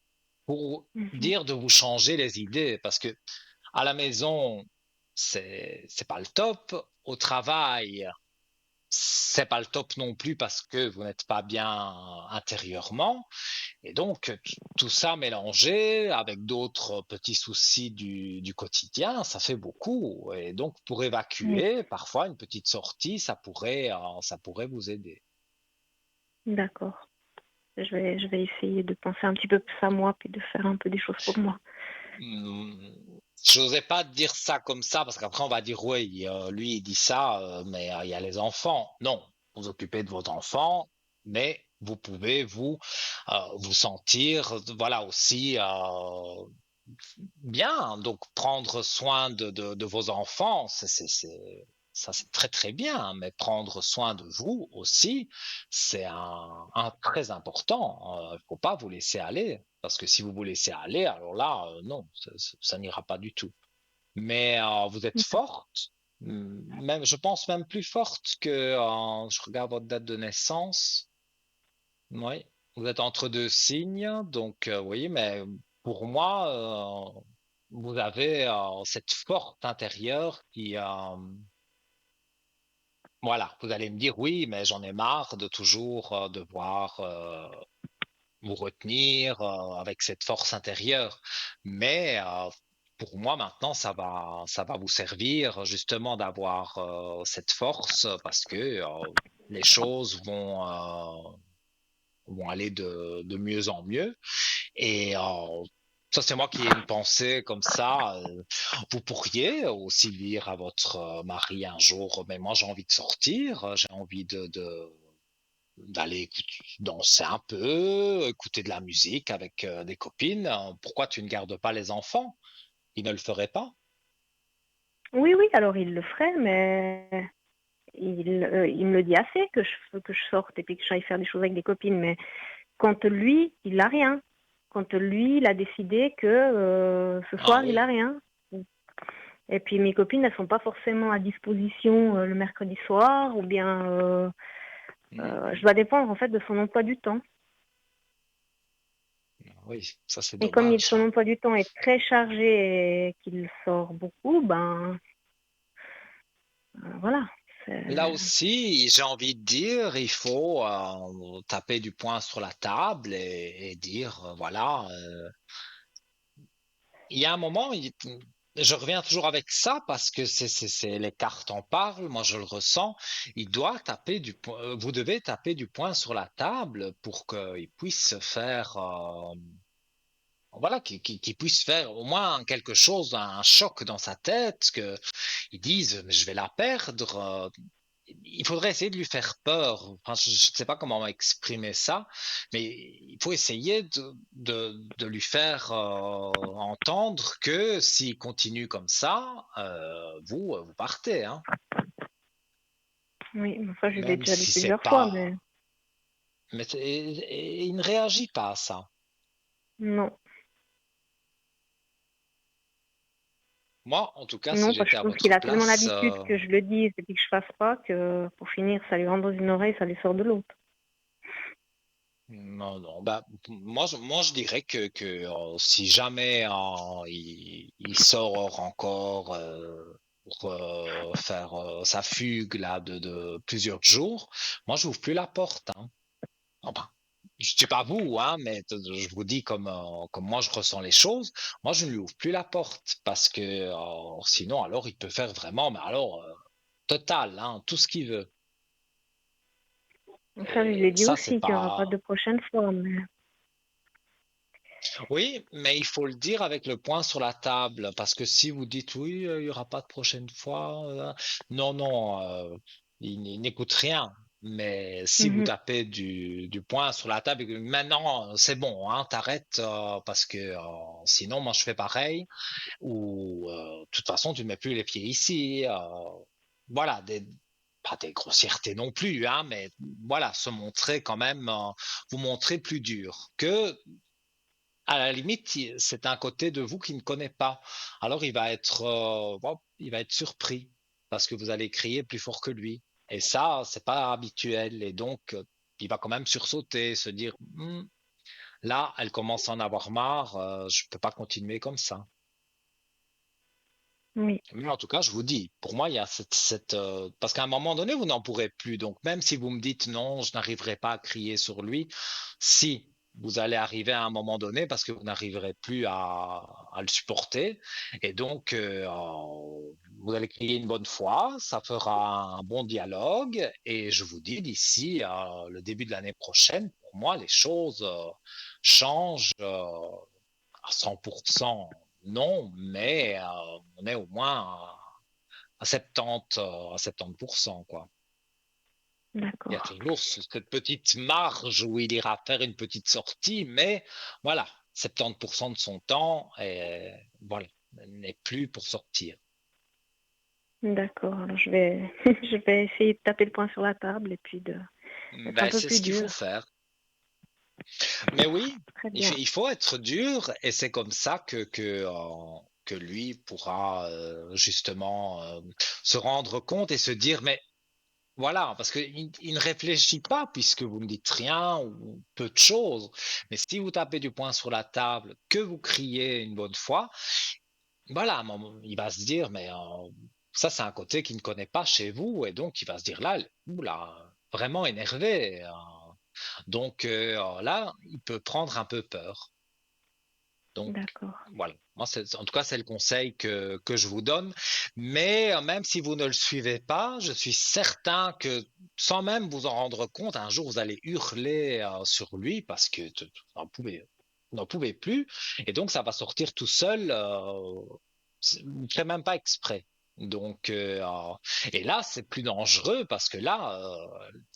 pour Mhm. dire de vous changer les idées, parce que à la maison, c'est pas le top. Au travail, c'est pas le top non plus parce que vous n'êtes pas bien intérieurement. Et donc, tout ça mélangé avec d'autres petits soucis du quotidien, ça fait beaucoup. Et donc, pour Oui, évacuer, parfois, une petite sortie, ça pourrait vous aider. d'accord. Je vais essayer de penser un petit peu plus à moi puis de faire un peu des choses pour moi. Hmm, je n'osais pas dire ça comme ça parce qu'après, on va dire, oui, lui, il dit ça, mais il y a les enfants. Non, vous occupez de vos enfants, mais vous pouvez vous sentir, voilà, aussi bien. Donc, prendre soin de vos enfants, ça c'est très très bien, mais prendre soin de vous aussi, c'est un très important. Il ne faut pas vous laisser aller, parce que si vous vous laissez aller, alors là, non, ça n'ira pas du tout. Mais vous êtes forte, même, je pense même plus forte que, je regarde votre date de naissance, oui, vous êtes entre deux signes, donc oui, mais pour moi, vous avez cette force intérieure qui, voilà, vous allez me dire oui, mais j'en ai marre de toujours devoir vous retenir avec cette force intérieure. Mais pour moi maintenant, ça va vous servir justement d'avoir cette force parce que les choses vont aller de mieux en mieux. Et ça, c'est moi qui ai une pensée comme ça. Vous pourriez aussi dire à votre mari un jour, mais moi j'ai envie de sortir, j'ai envie d'aller danser un peu, écouter de la musique avec des copines. Pourquoi tu ne gardes pas les enfants? Ils ne le feraient pas? Oui, oui, alors il le ferait, mais il me le dit assez que je sorte et puis que j'aille faire des choses avec des copines. Mais quand lui, il a rien. Quand lui, il a décidé que ce Ah soir, il a oui. rien. Et puis mes copines, elles sont pas forcément à disposition le mercredi soir, ou bien je Mhm. dois dépendre en fait de son emploi du temps. Oui, ça c'est Et comme dommage. son emploi du temps est très chargé et qu'il sort beaucoup, ben voilà. Là C'est- aussi, j'ai envie de dire, il faut taper du poing sur la table et dire, voilà, il y a un moment, je reviens toujours avec ça parce que les cartes en parlent, moi je le ressens. Il doit taper vous devez taper du poing sur la table pour qu'il puisse faire, voilà, qu'il puisse faire au moins quelque chose, un choc dans sa tête, que ils disent, mais je vais la perdre. Il faudrait essayer de lui faire peur. Enfin, je ne sais pas comment exprimer ça, mais il faut essayer de lui faire entendre que s'il continue comme ça, vous partez, hein. Oui, mais ça, je l'ai Même déjà dit si c'est plusieurs fois, mais pas. Mais et il ne réagit pas à ça. non. Moi, en tout cas, si Non, parce que j'étais je à pense qu'il votre a tellement place, l'habitude que je le dise et puis que je fasse pas que pour finir, ça lui rentre dans une oreille, ça lui sort de l'autre. non, non. Bah, moi, je dirais que si jamais il sort encore pour faire sa fugue là de plusieurs jours, moi, je n'ouvre plus la porte, hein. Enfin, je sais pas vous, hein, mais je vous dis comme moi je ressens les choses. Moi, je ne lui ouvre plus la porte parce que sinon, alors, il peut faire vraiment, mais alors, total, hein, tout ce qu'il veut. Donc ça, je lui ai Et dit ça, c'est aussi qu'il n'y aura pas pas. de prochaine fois. Mais... Oui, mais il faut le dire avec le poing sur la table, parce que si vous dites oui, il y aura pas de prochaine fois, non, non, il n'écoute rien. Mais si vous Mhm. tapez du poing sur la table et que maintenant c'est bon, hein, t'arrêtes parce que sinon moi je fais pareil, ou de toute façon tu ne mets plus les pieds ici, voilà, pas des grossièretés non plus, hein, mais voilà, se montrer quand même, vous montrer plus dur que à la limite, c'est un côté de vous qu'il ne connaît pas. Alors bon, il va être surpris parce que vous allez crier plus fort que lui. Et ça, c'est pas habituel. Et donc, il va quand même sursauter, se dire, là, elle commence à en avoir marre, je peux pas continuer comme ça. Oui. Mais en tout cas, je vous dis, pour moi, il y a parce qu'à un moment donné, vous n'en pourrez plus. Donc, même si vous me dites non, je n'arriverai pas à crier sur lui, si vous allez arriver à un moment donné, parce que vous n'arriverez plus à le supporter, et donc vous allez crier une bonne fois, ça fera un bon dialogue, et je vous dis, d'ici le début de l'année prochaine, pour moi, les choses changent à 100%, non, mais on est au moins à 70, à 70%, quoi. Il y a D'accord. toujours cette petite marge où il ira faire une petite sortie, mais voilà, 70% de son temps voilà, n'est plus pour sortir. D'accord. Alors je vais, je vais essayer de taper le poing sur la table et puis d'être un Ben, peu c'est plus ce qu'il faut dur. faire. Mais oui, Très bien. il faut être dur et c'est comme ça que lui pourra justement se rendre compte et se dire, mais voilà, parce qu'il ne réfléchit pas puisque vous ne dites rien ou peu de choses. Mais si vous tapez du poing sur la table, que vous criez une bonne fois, voilà, à un moment, il va se dire, mais ça, c'est un côté qu'il ne connaît pas chez vous. Et donc, il va se dire là, oula, vraiment énervé. Donc là, il peut prendre un peu peur. Donc d'accord. voilà, moi en tout cas c'est le conseil que je vous donne. Mais même si vous ne le suivez pas, je suis certain que sans même vous en rendre compte, un jour vous allez hurler sur lui parce que vous n'en pouvez plus, et donc ça va sortir tout seul. Vous ne faites même pas exprès. Donc, et là, c'est plus dangereux parce que là,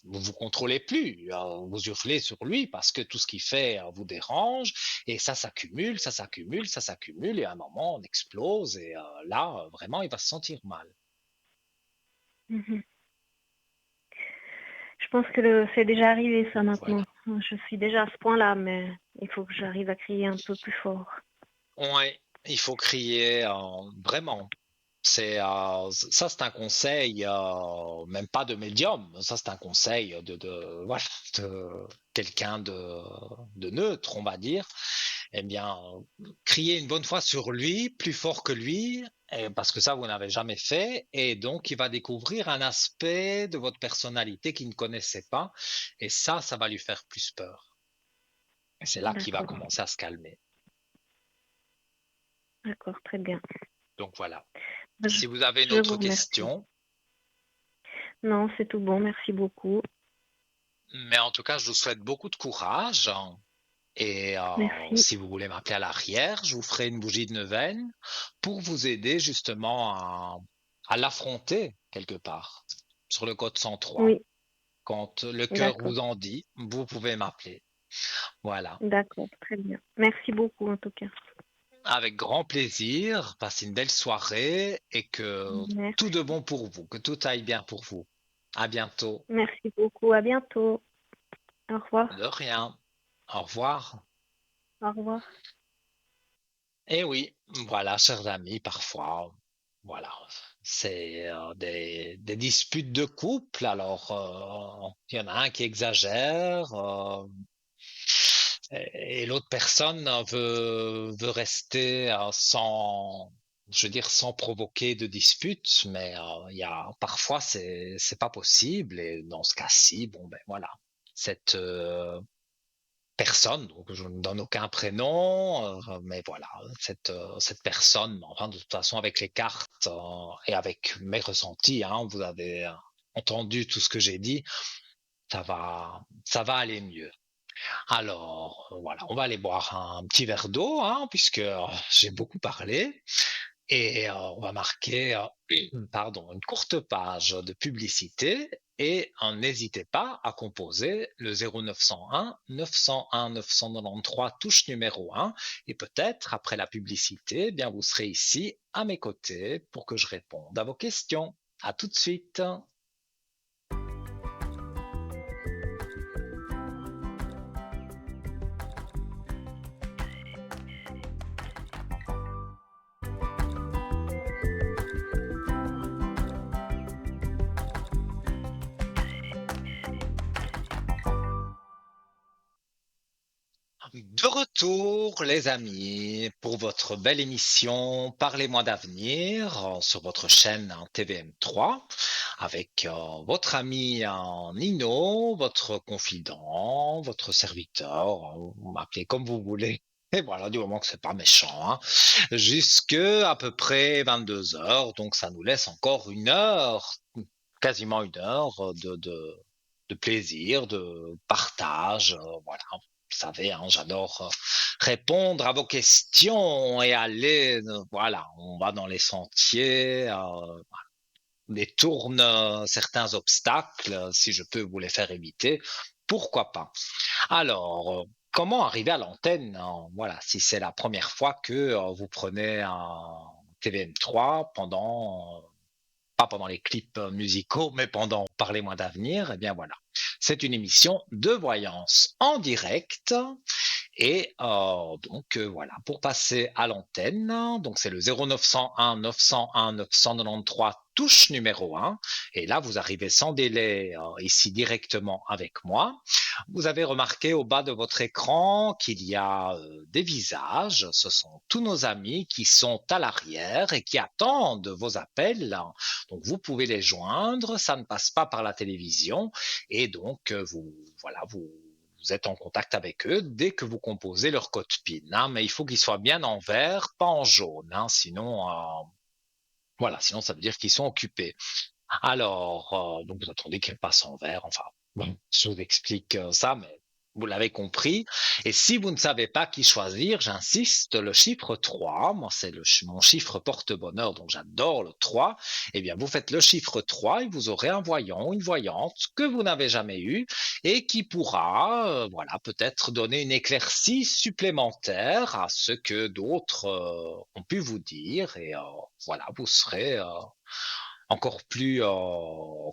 vous vous contrôlez plus. Vous hurlez sur lui parce que tout ce qu'il fait vous dérange, et ça s'accumule, ça s'accumule, ça s'accumule, et à un moment, on explose, et là, vraiment, il va se sentir mal. Mhm. Je pense que c'est déjà arrivé ça Voilà. maintenant. Je suis déjà à ce point-là, mais il faut que j'arrive à crier un peu plus fort. Ouais, il faut crier vraiment. Ça, c'est un conseil, même pas de médium. Ça, c'est un conseil voilà, de quelqu'un de neutre, on va dire. Eh bien, crier une bonne fois sur lui, plus fort que lui, parce que ça, vous n'avez jamais fait. Et donc, il va découvrir un aspect de votre personnalité qu'il ne connaissait pas. Et ça va lui faire plus peur. Et c'est là qu'il va D'accord, commencer à se calmer. d'accord, très bien. Donc voilà. Je, Si vous avez une je autre vous remercie. question, Non, c'est tout bon, merci beaucoup. mais en tout cas, je vous souhaite beaucoup de courage. Et Merci, si vous voulez m'appeler à l'arrière, je vous ferai une bougie de neuvaine pour vous aider justement à l'affronter quelque part sur le code 103. oui, Quand le cœur d'accord, vous en dit, vous pouvez m'appeler. Voilà. d'accord, très bien. Merci beaucoup en tout cas. Avec grand plaisir. Passez une belle soirée et que tout de Merci, bon pour vous, que tout aille bien pour vous. À bientôt. merci beaucoup, à bientôt. Au revoir, De rien. Au revoir. au revoir. Eh oui, voilà, chers amis, parfois, voilà, c'est des disputes de couple. Alors, il y en a un qui exagère, et l'autre personne veut rester je veux dire, sans provoquer de dispute. Mais parfois, c'est pas possible. Et dans ce cas-ci, bon, ben voilà, cette personne, donc je ne donne aucun prénom, mais voilà, cette personne, enfin de toute façon avec les cartes et avec mes ressentis, hein, vous avez entendu tout ce que j'ai dit, ça va aller mieux. Alors voilà, on va aller boire un petit verre d'eau, hein, puisque j'ai beaucoup parlé. Et on va marquer pardon, une courte page de publicité, et n'hésitez pas à composer le 0901 901 993 touche numéro 1, et peut-être après la publicité, eh bien vous serez ici à mes côtés pour que je réponde à vos questions. À tout de suite. De retour, les amis, pour votre belle émission Parlez-moi d'avenir sur votre chaîne TVM3, avec votre ami Nino, votre confident, votre serviteur, vous m'appelez comme vous voulez. Et voilà, du moment que c'est pas méchant, hein, jusque à peu près 22 heures, donc ça nous laisse encore une heure, quasiment une heure de plaisir, de partage, voilà. Vous savez, hein, j'adore répondre à vos questions et aller, voilà, on va dans les sentiers, détourne certains obstacles, si je peux vous les faire éviter, pourquoi pas. Alors, comment arriver à l'antenne, hein, voilà, si c'est la première fois que vous prenez un TVM3 pas pendant les clips musicaux, mais pendant Parlez-moi d'avenir, eh bien voilà. C'est une émission de voyance en direct, et donc voilà, pour passer à l'antenne, donc c'est le 0901 901 993 touche numéro 1. Et là, vous arrivez sans délai ici directement avec moi. Vous avez remarqué au bas de votre écran qu'il y a des visages. Ce sont tous nos amis qui sont à l'arrière et qui attendent vos appels. Donc vous pouvez les joindre, ça ne passe pas par la télévision, et donc voilà, vous vous êtes en contact avec eux dès que vous composez leur code PIN, hein, mais il faut qu'ils soient bien en vert, pas en jaune, hein, sinon, voilà, sinon ça veut dire qu'ils sont occupés. Alors, donc vous attendez qu'elle passe en vert, enfin, bon, je vous explique ça, mais vous l'avez compris. Et si vous ne savez pas qui choisir, j'insiste, le chiffre 3, moi c'est mon chiffre porte-bonheur, donc j'adore le 3, eh bien vous faites le chiffre 3 et vous aurez un voyant ou une voyante que vous n'avez jamais eu et qui pourra, voilà, peut-être donner une éclaircie supplémentaire à ce que d'autres ont pu vous dire et voilà, vous serez encore plus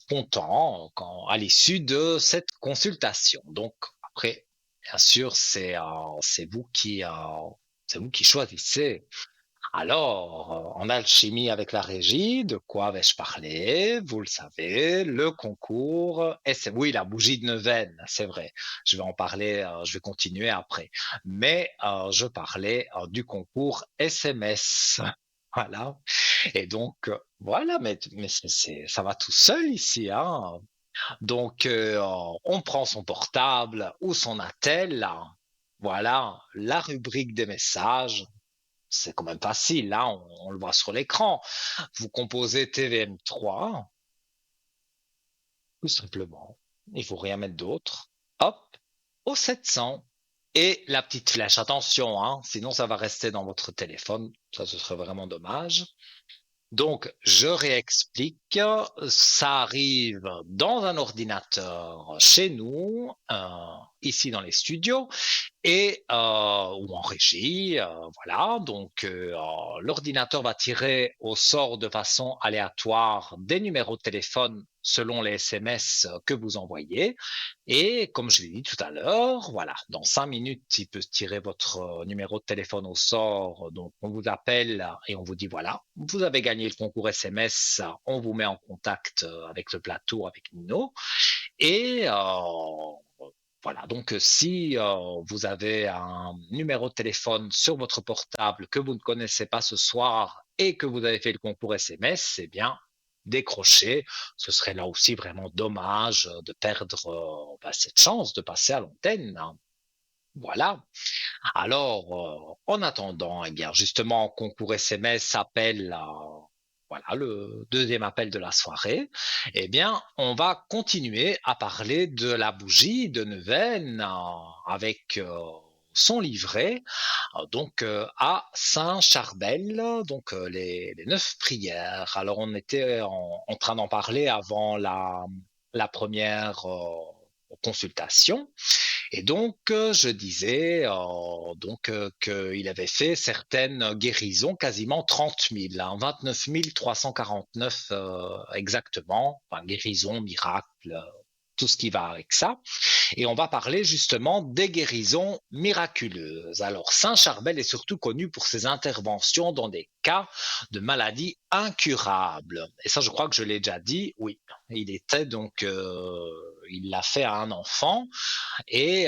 content à l'issue de cette consultation. Donc après, bien sûr, c'est vous qui choisissez. Alors, en alchimie avec la régie, de quoi vais-je parler? Vous le savez, le concours, et c'est oui, la bougie de neuvaine, c'est vrai. Je vais en parler, je vais continuer après. Mais je parlais du concours SMS. Voilà. Et donc, voilà, mais ça va tout seul ici, hein. Donc, on prend son portable ou son attel, là. Voilà, la rubrique des messages. C'est quand même facile, là, on le voit sur l'écran. Vous composez TVM3, tout simplement. Il faut rien mettre d'autre. Hop, au 700. Et la petite flèche, attention, hein, sinon ça va rester dans votre téléphone. Ça, ce serait vraiment dommage. Donc, je réexplique, ça arrive dans un ordinateur chez nous, ici dans les studios, et ou en régie, voilà. Donc, l'ordinateur va tirer au sort de façon aléatoire des numéros de téléphone selon les SMS que vous envoyez. Et comme je l'ai dit tout à l'heure, voilà, dans 5 minutes, il peut tirer votre numéro de téléphone au sort. Donc, on vous appelle et on vous dit, voilà, vous avez gagné le concours SMS. On vous met en contact avec le plateau, avec Nino. Et voilà, donc si vous avez un numéro de téléphone sur votre portable que vous ne connaissez pas ce soir et que vous avez fait le concours SMS, eh bien, décrochez. Ce serait là aussi vraiment dommage de perdre cette chance de passer à l'antenne, hein. Voilà. Alors, en attendant, eh bien, justement, concours SMS appelle voilà, le deuxième appel de la soirée. Eh bien, on va continuer à parler de la bougie de neuvaine avec son livret, donc à Saint-Charbel, donc les 9 prières. Alors, on était en train d'en parler avant la première consultation. Et donc, je disais donc qu'il avait fait certaines guérisons, quasiment 30 000, hein, 29 349 exactement, enfin, guérisons, miracles, tout ce qui va avec ça. Et on va parler justement des guérisons miraculeuses. Alors, Saint Charbel est surtout connu pour ses interventions dans des cas de maladies incurables. Et ça, je crois que je l'ai déjà dit. Oui, il était donc, il l'a fait à un enfant et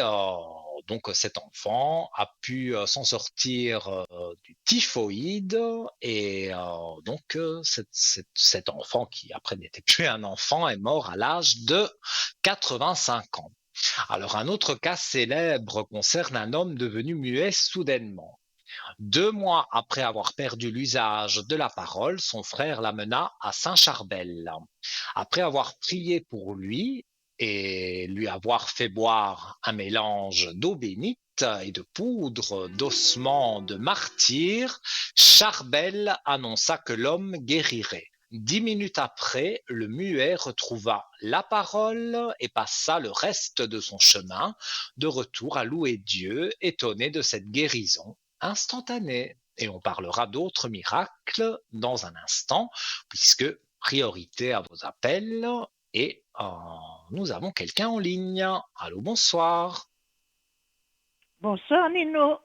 donc cet enfant a pu s'en sortir du typhoïde et donc cet enfant qui après n'était plus un enfant est mort à l'âge de 85 ans. Alors un autre cas célèbre concerne un homme devenu muet soudainement. 2 mois après avoir perdu l'usage de la parole, son frère l'amena à Saint-Charbel. Après avoir prié pour lui et lui avoir fait boire un mélange d'eau bénite et de poudre d'ossements de martyr, Charbel annonça que l'homme guérirait. 10 minutes après, le muet retrouva la parole et passa le reste de son chemin de retour à louer Dieu, étonné de cette guérison instantanée. Et on parlera d'autres miracles dans un instant, puisque priorité à vos appels et nous avons quelqu'un en ligne. Allô, bonsoir. Bonsoir Nino,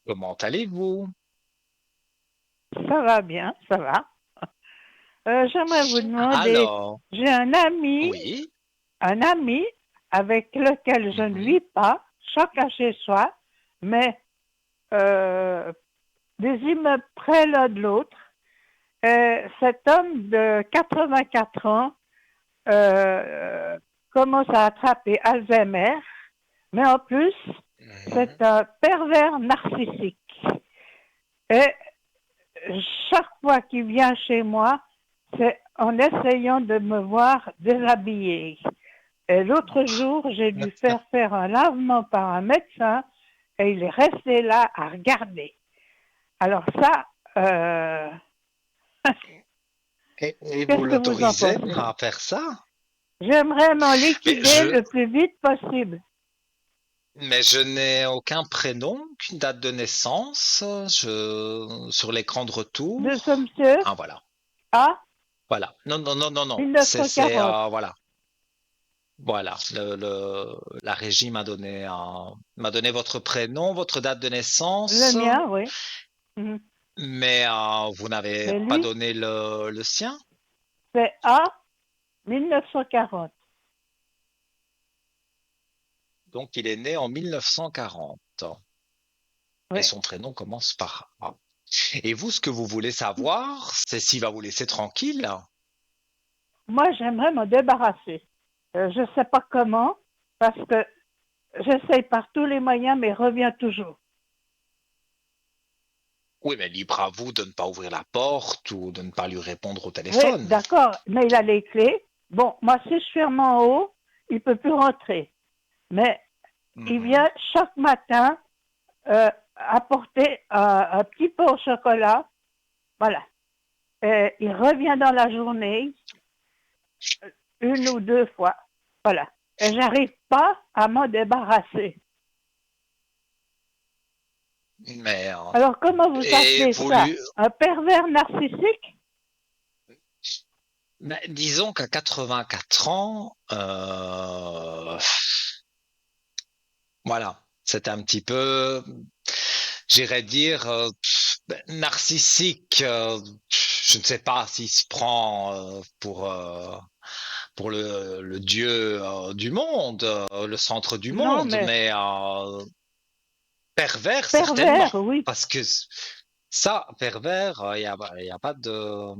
Comment allez-vous? ça va bien, ça va. J'aimerais vous demander, Alors, j'ai oui. un ami avec lequel je ne Mhm. vis pas, chacun chez soi, mais des immeubles près l'un de l'autre. Cet homme de 84 ans commence à attraper Alzheimer Mais en plus, Mhm. c'est un pervers narcissique. Et chaque fois qu'il vient chez moi, c'est en essayant de me voir déshabillée. Et l'autre jour, j'ai dû faire un lavement par un médecin et il est resté là à regarder. Alors ça, Et vous qu'est-ce que vous en l'autorisez pensez? à faire ça? J'aimerais m'en Mais liquider je, le plus vite possible. mais je n'ai aucun prénom, qu'une date de naissance. Sur l'écran de De ce retour. monsieur Ah voilà, à voilà. Non, non, non, non, non. C'est 1940. voilà, voilà. La régie m'a donné votre prénom, votre date de Le naissance, mien, oui. Mhm. mais vous n'avez Mais pas lui, donné le sien. c'est à 1940. Donc il est né en 1940 et Oui. son prénom commence par A. Et vous, ce que vous voulez savoir, c'est s'il va vous laisser tranquille. Moi, j'aimerais m'en débarrasser. Je ne sais pas comment, parce que j'essaye par tous les moyens, mais il revient toujours. Oui, mais libre à vous de ne pas ouvrir la porte ou de ne pas lui répondre au Oui, téléphone. d'accord, mais il a les clés. Bon, moi, si je ferme en haut, il ne peut plus rentrer. Mais il Mhm. vient chaque matin apporter un petit pot au chocolat. Voilà. Et il revient dans la journée, une ou deux fois. Voilà. Et j'arrive pas à m'en débarrasser. Mais Alors, comment vous et appelez vous ça? lui, Un pervers narcissique? mais disons qu'à 84 ans, voilà, c'est un petit peu, j'irais dire, narcissique. Je ne sais pas s'il se prend pour le dieu du monde, le centre du Non, monde, mais mais pervers certainement, pervers, oui. parce que ça, pervers, il y a pas de,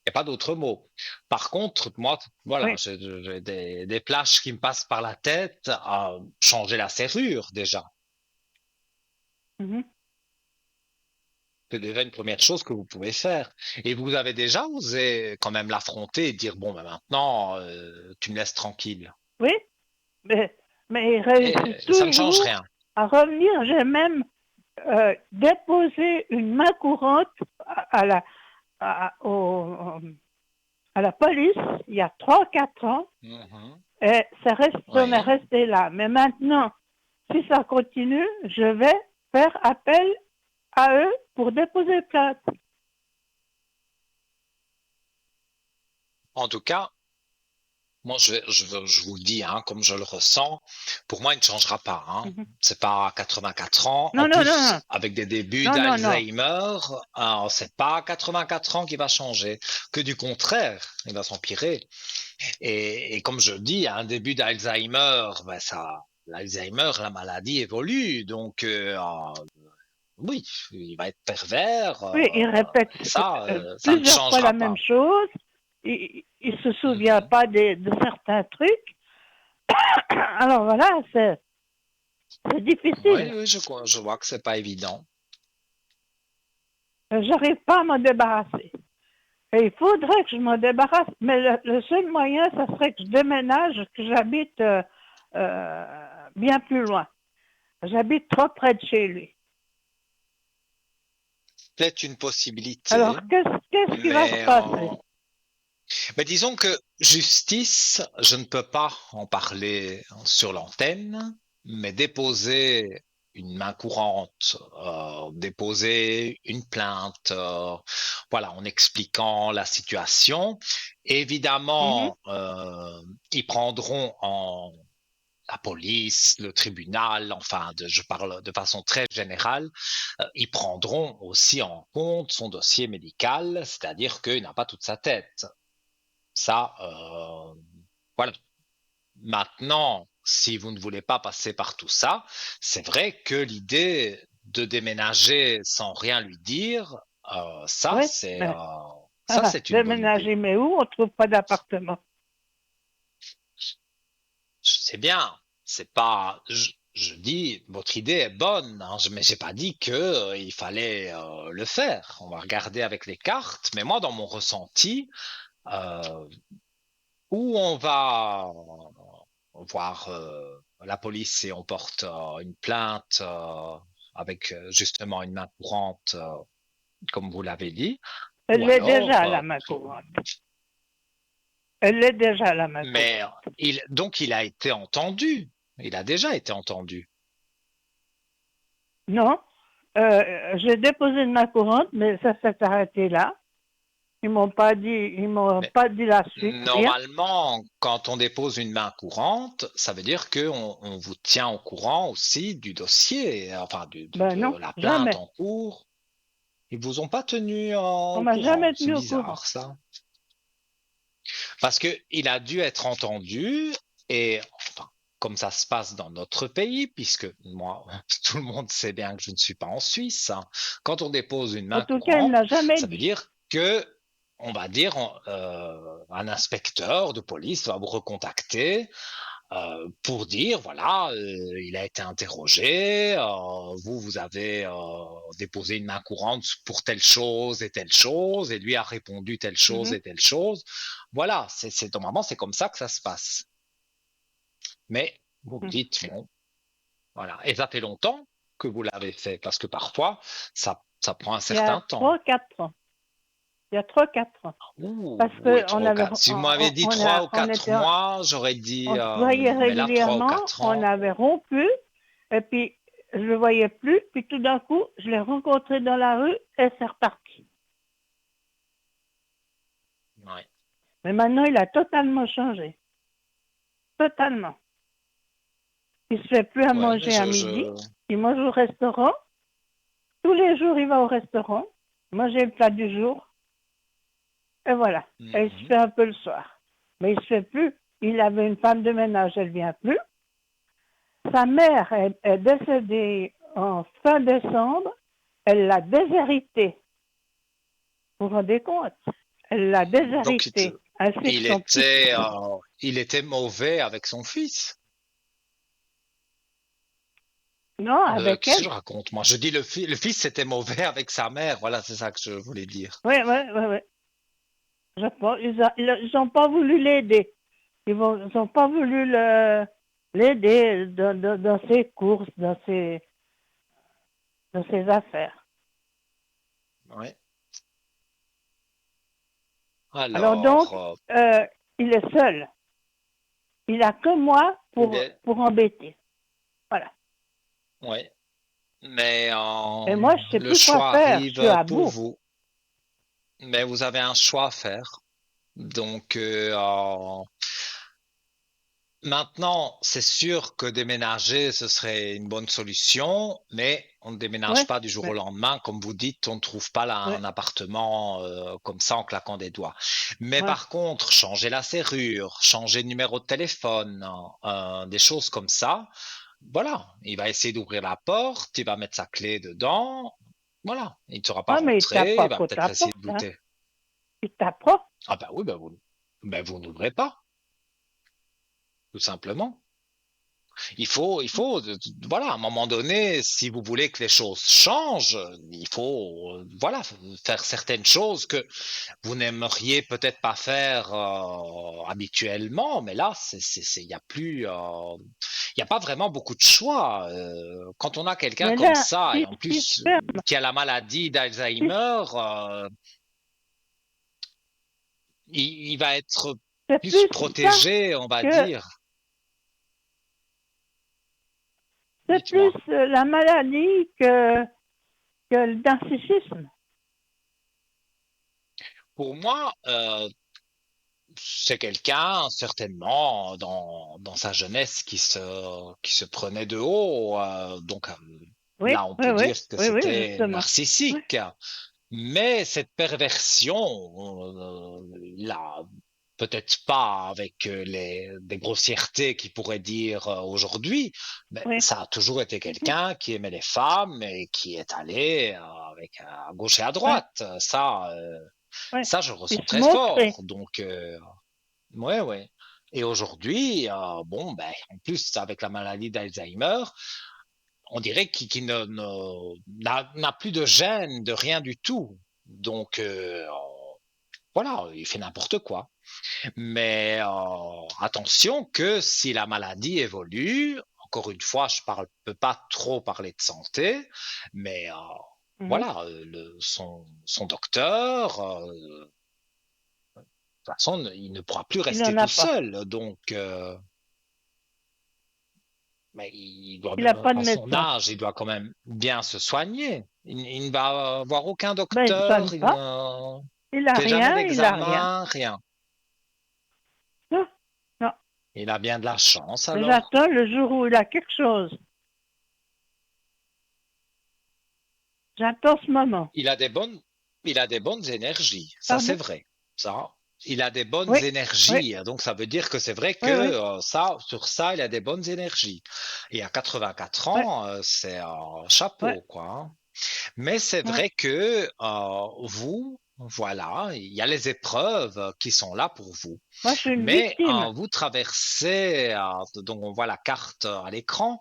il y a pas d'autre mot. Par contre, moi, voilà, Oui. j'ai des flashs qui me passent par la tête à changer la serrure déjà. Mhm. C'est déjà une première chose que vous pouvez faire. Et vous avez déjà osé quand même l'affronter et dire, bon, ben maintenant, tu me laisses tranquille. Oui, mais il Et réussit ça ne change toujours rien. à revenir. J'ai même déposé une main courante à la, à, au- à la police il y a 3 4 ans Mhm. et on est Oui. resté là. Mais maintenant, si ça continue, je vais faire appel à eux pour déposer plainte. En tout cas, moi, je vous le dis, hein, comme je le ressens, pour moi, il ne changera pas. Hein. Mhm. C'est pas à 84 ans. En Non, non, non, plus, non, avec des débuts non, non, non. d'Alzheimer, c'est pas à 84 ans qu'il va changer. Que du contraire, il va s'empirer. Et comme je dis, un début d'Alzheimer, ben ça, l'Alzheimer, la maladie évolue. Donc, oui, il va être pervers. Oui, il répète Ça ne plusieurs fois la changera même pas. chose. Il se souvient Mhm. pas de certains trucs. Alors voilà, c'est Oui, difficile. oui, je vois que c'est pas évident. J'arrive pas à m'en débarrasser. Et il faudrait que je m'en débarrasse, mais le seul moyen, ça serait que je déménage, que j'habite bien plus loin. J'habite trop près de chez lui. Peut-être une possibilité, Alors, qu'est-ce qui va se mais, passer? mais disons que justice, je ne peux pas en parler sur l'antenne, mais déposer une main courante, déposer une plainte, voilà, en expliquant la situation. Mhm, Évidemment, ils prendront en la police, le tribunal, enfin, je parle de façon très générale, ils prendront aussi en compte son dossier médical, c'est-à-dire qu'il n'a pas toute sa tête. Ça, voilà. Maintenant, si vous ne voulez pas passer par tout ça, c'est vrai que l'idée de déménager sans rien lui dire, oui, mais ça, c'est une bonne idée. déménager, mais où? On trouve pas d'appartement. C'est bien. C'est pas. je dis, votre idée est bonne, hein, mais j'ai pas dit que il fallait le faire. On va regarder avec les cartes, mais moi, dans mon ressenti, euh, où on va voir la police et on porte une plainte avec justement une main courante, comme vous l'avez dit, ou Elle l'est alors, déjà, la main courante. Elle l'est déjà, la main mais courante. donc il a été entendu. Il a déjà été entendu. Non, j'ai déposé une main courante, mais ça s'est arrêté là. Ils m'ont Mais pas dit la suite, rien. normalement, quand on dépose une main courante, ça veut dire qu'on vous tient au courant aussi du dossier, enfin Ben non, de la plainte jamais. en cours. Ils vous ont pas tenu On au m'a courant. jamais C'est tenu au courant. bizarre ça. Parce que il a dû être entendu et enfin, comme ça se passe dans notre pays, puisque moi, tout le monde sait bien que je ne suis pas en Suisse, hein. Quand on dépose une En main tout cas, il ne courante, l'a jamais ça veut dit. dire que, on va dire, un inspecteur de police va vous recontacter pour dire, voilà, il a été interrogé, vous avez déposé une main courante pour telle chose, et lui a répondu telle chose Mhm, et telle chose. Voilà, normalement, c'est comme ça que ça se passe. Mais vous me mhm. dites, bon, voilà. Et ça fait longtemps que vous l'avez fait, parce que parfois, ça prend un Il y a certain temps. 3, 4 ans. Il y a 3, 4 ans. Ouh, Parce oui, que on trois ou avait, quatre. Si vous m'avez dit trois ou on quatre était, mois, j'aurais dit, on se voyait mais là, trois ou régulièrement, quatre on ans, avait rompu, et puis je le voyais plus, puis tout d'un coup, je l'ai rencontré dans la rue et c'est reparti. ouais. Mais maintenant, il a totalement changé. Totalement. Il se fait plus à Ouais, mais manger à midi. je... Il mange au restaurant. Tous les jours, il va au restaurant, manger le plat du jour, et voilà. Et il se Mhm. fait un peu le soir. Mais il se fait plus. Il avait une femme de ménage, elle vient plus. Sa mère est décédée en fin décembre. Elle l'a déshérité. Vous vous rendez compte? Elle l'a Donc, déshérité, ainsi que son petit-fils. il était mauvais avec son fils. Non, avec Qu'est-ce que elle. je raconte, moi? Je dis le fils était mauvais avec sa mère. Voilà, c'est ça que je voulais dire. Oui, oui, oui, oui. Je pense, ils ont pas voulu l'aider. Ils ont pas voulu l'aider dans ses courses, dans ses affaires. Ouais. Alors donc, Alors, il est seul. Il a que moi il est, pour embêter. Voilà. ouais. Mais Et moi, je sais le plus quoi choix faire. Je arrive suis à pour bout. vous. Mais vous avez un choix à faire. Donc, maintenant, c'est sûr que déménager, ce serait une bonne solution, mais on ne déménage Ouais, pas du jour au ouais, lendemain. Comme vous dites, on ne trouve pas là un ouais, appartement comme ça en claquant des doigts. Mais ouais. par contre, changer la serrure, changer le numéro de téléphone, des choses comme ça, voilà, il va essayer d'ouvrir la porte, il va mettre sa clé dedans, voilà, il ne saura pas Ouais, mais il tape rentrer, pas il va contre peut-être ta essayer de porte, hein. bouter. Il tape. Ah ben oui, ben vous n'ouvrez pas, tout simplement. Voilà, à un moment donné, si vous voulez que les choses changent, il faut, voilà, faire certaines choses que vous n'aimeriez peut-être pas faire habituellement, mais là, il y a plus, il y a pas vraiment beaucoup de choix. Quand on a quelqu'un Mais comme là, ça et en si je plus ferme, qui a la maladie si je- d'Alzheimer, il va être c'est plus plus ça protégé, on va que dire. c'est plus Dites-moi. la maladie que le narcissisme. Pour moi, c'est quelqu'un, certainement, dans sa jeunesse qui se prenait de haut. Donc Oui, là, on oui, peut oui, dire que oui, oui, c'était justement. Oui, narcissique. Mais cette perversion, là, peut-être pas avec des grossièretés qu'il pourrait dire aujourd'hui, mais oui. ça a toujours été quelqu'un qui aimait les femmes et qui est allé avec à gauche et à Ouais, droite. ouais. Ça, je le Il ressens se très montrait. fort. Donc, ouais, ouais. Et aujourd'hui, bon, ben, en plus, avec la maladie d'Alzheimer, on dirait qu'il n'a plus de gêne, de rien du tout. Donc, voilà, il fait n'importe quoi. Mais attention que si la maladie évolue, encore une fois, je ne peux pas trop parler de santé, mais Mhm. voilà, son docteur, de toute façon, il ne pourra plus Il rester n'en tout a pas. seul. Donc, mais il doit, Il n'a pas de à son médecin. âge, il doit quand même bien se soigner. Il ne va voir aucun Ben, il ne docteur, soigne il pas. ne Il n'a fait jamais rien, il n'a rien. d'examen, rien. Non, non. Il a bien de la chance Mais alors. j'attends le jour où il a quelque chose. J'attends ce moment. Il a des bonnes, il a des bonnes énergies, ça c'est Pardon? vrai. Ça, il a des bonnes Oui, oui, énergies, donc ça veut dire que c'est vrai que oui, oui, ça, sur ça, il a des bonnes énergies. Et à 84 oui, ans, c'est un oui, chapeau, quoi, hein. Mais c'est oui. vrai que vous, voilà, il y a les épreuves qui sont là pour vous. Moi, je suis une Mais victime. vous traversez, donc on voit la carte à l'écran,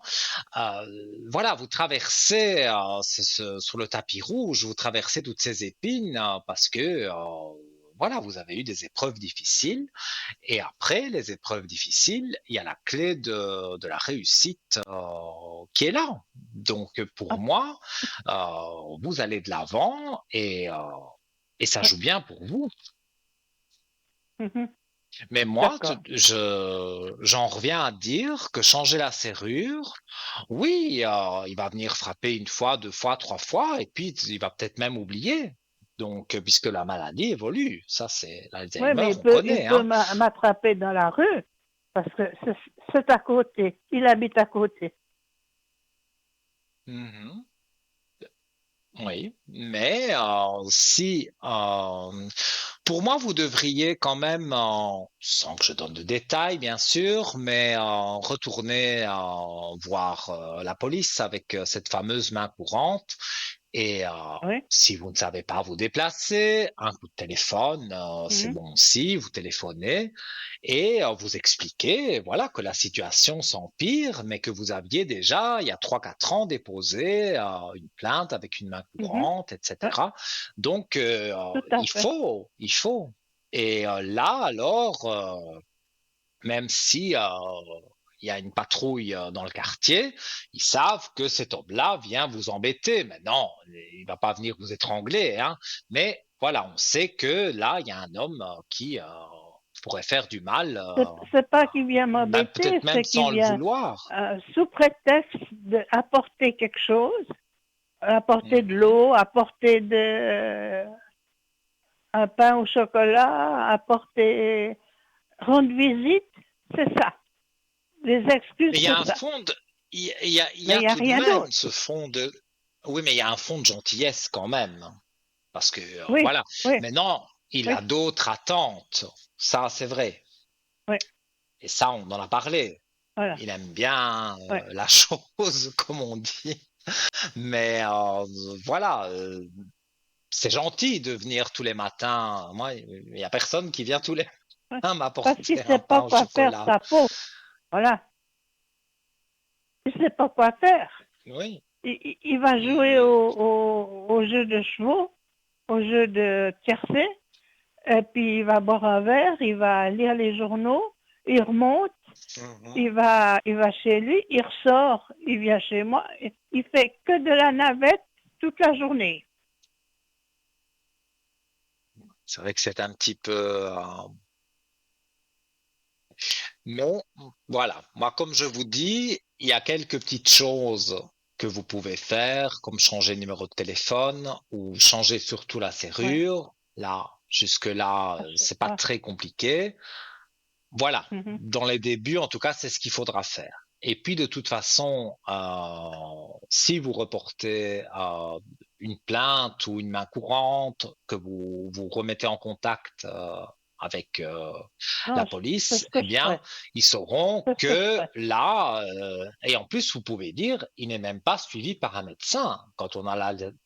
voilà, vous traversez sur le tapis rouge, vous traversez toutes ces épines parce que voilà, vous avez eu des épreuves difficiles. Et après les épreuves difficiles, il y a la clé de la réussite qui est là. Donc pour Ah, moi, vous allez de l'avant et ça oui. joue bien pour vous. Mhm. Mais moi, D'accord. j'en reviens à dire que changer la serrure, oui, il va venir frapper une fois, deux fois, trois fois, et puis il va peut-être même oublier. Donc, puisque la maladie évolue, ça c'est Oui, l'Alzheimer, mais on il connaît, peut hein. m'attraper dans la rue parce que c'est à côté. Il habite à côté. Mhm. Oui, mais si pour moi vous devriez quand même, sans que je donne de détails bien sûr, mais retourner voir la police avec cette fameuse main courante et Oui. si vous ne savez pas vous déplacer, un coup de téléphone, c'est Mhm. bon aussi, vous téléphonez et vous expliquez, voilà, que la situation s'empire, mais que vous aviez déjà, il y a 3 4 ans, déposé une plainte avec une main Mhm. courante, Ouais, etc. Donc, tout à fait. il faut. Et là, alors, même si il y a une patrouille dans le quartier, ils savent que cet homme-là vient vous embêter. Mais non, il va pas venir vous étrangler, hein. Mais voilà, on sait que là, il y a un homme qui pourrait faire du mal, C'est pas qu'il vient ben, peut-être m'embêter, même c'est qu'il sans le vient vouloir. sous prétexte d'apporter quelque chose, apporter de Mhm. l'eau, apporter un pain au chocolat, apporter, rendre visite, c'est ça. Les excuses, Mais il y a c'est un ça. fond de, il y Mais il a n'y a tout de rien même d'autre. ce fond de, oui, mais il y a un fond de gentillesse quand même. Parce que, Oui, voilà. oui, Maintenant, il oui, a d'autres attentes. Ça, c'est vrai. oui, Et ça, on en a parlé. voilà. Il aime bien Oui. la chose, comme on dit. Mais voilà, c'est gentil de venir tous les matins. Moi, il n'y a personne qui vient tous les Oui. matins Parce qu'il m'apporter ne un sait pain pas au quoi faire chocolat. sa peau. Voilà. Il ne sait pas quoi faire. Oui. Il va jouer Mhm. au jeu de chevaux, au jeu de tiercé, et puis il va boire un verre, il va lire les journaux, il remonte, Mhm. il va chez lui, il ressort, il vient chez moi, il fait que de la navette toute la journée. C'est vrai que c'est un petit peu. Mais voilà, moi, comme je vous dis, il y a quelques petites choses que vous pouvez faire, comme changer le numéro de téléphone ou changer surtout la Ouais. serrure. Là, jusque-là, c'est pas Ah, très compliqué. Voilà, mhm. dans les débuts, en tout cas, c'est ce qu'il faudra faire. Et puis, de toute façon, si vous reportez une plainte ou une main courante, que vous vous remettez en contact avec Non, la c'est police, ce que eh je bien, ferai. ils sauront C'est ce que je que ferai. là, et en plus, vous pouvez dire, il n'est même pas suivi par un médecin. Quand on a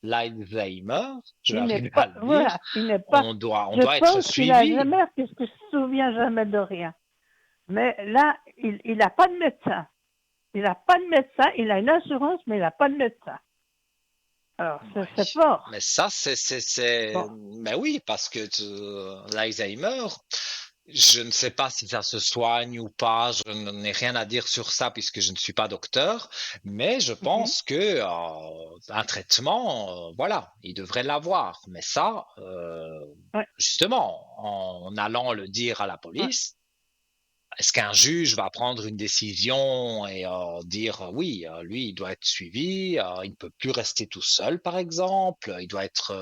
l'Alzheimer, je vais Il n'est arriver à pas, le dire, voilà, il n'est pas, on je doit être pense qu'il a suivi. jamais, puisque je ne me souviens jamais de rien. Mais là, il n'a pas de médecin. Il n'a pas de médecin, il a une assurance, mais il n'a pas de médecin. Alors, c'est Oui. fort. Mais ça, Bon. mais oui, parce que l'Alzheimer, je ne sais pas si ça se soigne ou pas, je n'ai rien à dire sur ça puisque je ne suis pas docteur, mais je Mhm. pense que un traitement, voilà, il devrait l'avoir. Mais ça, Ouais, justement, en allant le dire à la ouais. police, est-ce qu'un juge va prendre une décision et dire oui, lui, il doit être suivi, il ne peut plus rester tout seul, par exemple, il doit être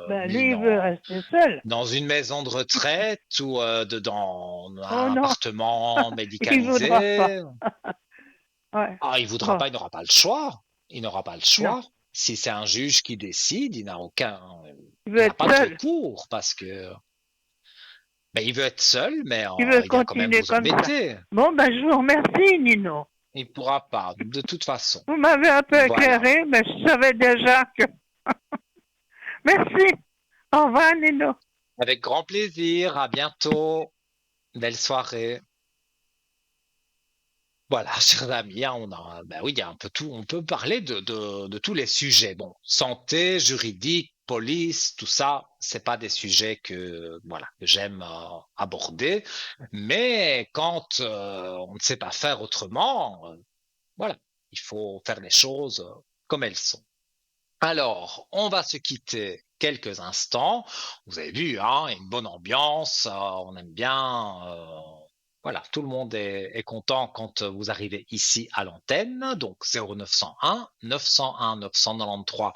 Ben, mis lui, il veut rester seul. dans une maison de retraite ou dans Oh un non, appartement il voudra pas. médicalisé? Ouais. Ah, il voudra Bon, pas, il n'aura pas le choix. Il n'aura pas le non, choix. Si c'est un juge qui décide, il veut il n'a être pas de seul. recours parce que ben, il veut être seul, mais Il veut il vient quand même continuer vous comme ça. embêter. Bon, ben, je vous remercie, Nino. Il pourra pas, de toute façon. Vous m'avez un peu Voilà. éclairé, mais je savais déjà que... Merci. Au revoir, Nino. Avec grand plaisir. À bientôt. Belle soirée. Voilà, chers amis, hein, ben oui, il y a un peu tout. On peut parler de tous les sujets. Bon, santé, juridique, police, tout ça, c'est pas des sujets voilà, que j'aime aborder. Mais quand on ne sait pas faire autrement, voilà, il faut faire les choses comme elles sont. Alors, on va se quitter quelques instants. Vous avez vu, hein, une bonne ambiance, on aime bien. Voilà, tout le monde est content quand vous arrivez ici à l'antenne. Donc 0901 901 993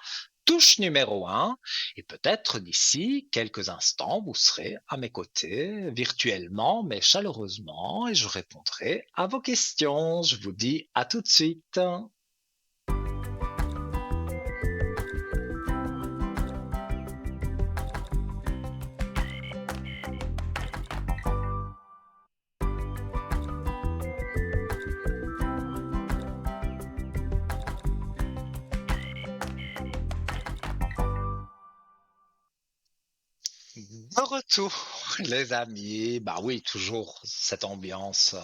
touche numéro 1. Et peut-être d'ici quelques instants, vous serez à mes côtés virtuellement, mais chaleureusement, et je répondrai à vos questions. Je vous dis à tout de suite. De retour, les amis. Bah oui, toujours cette ambiance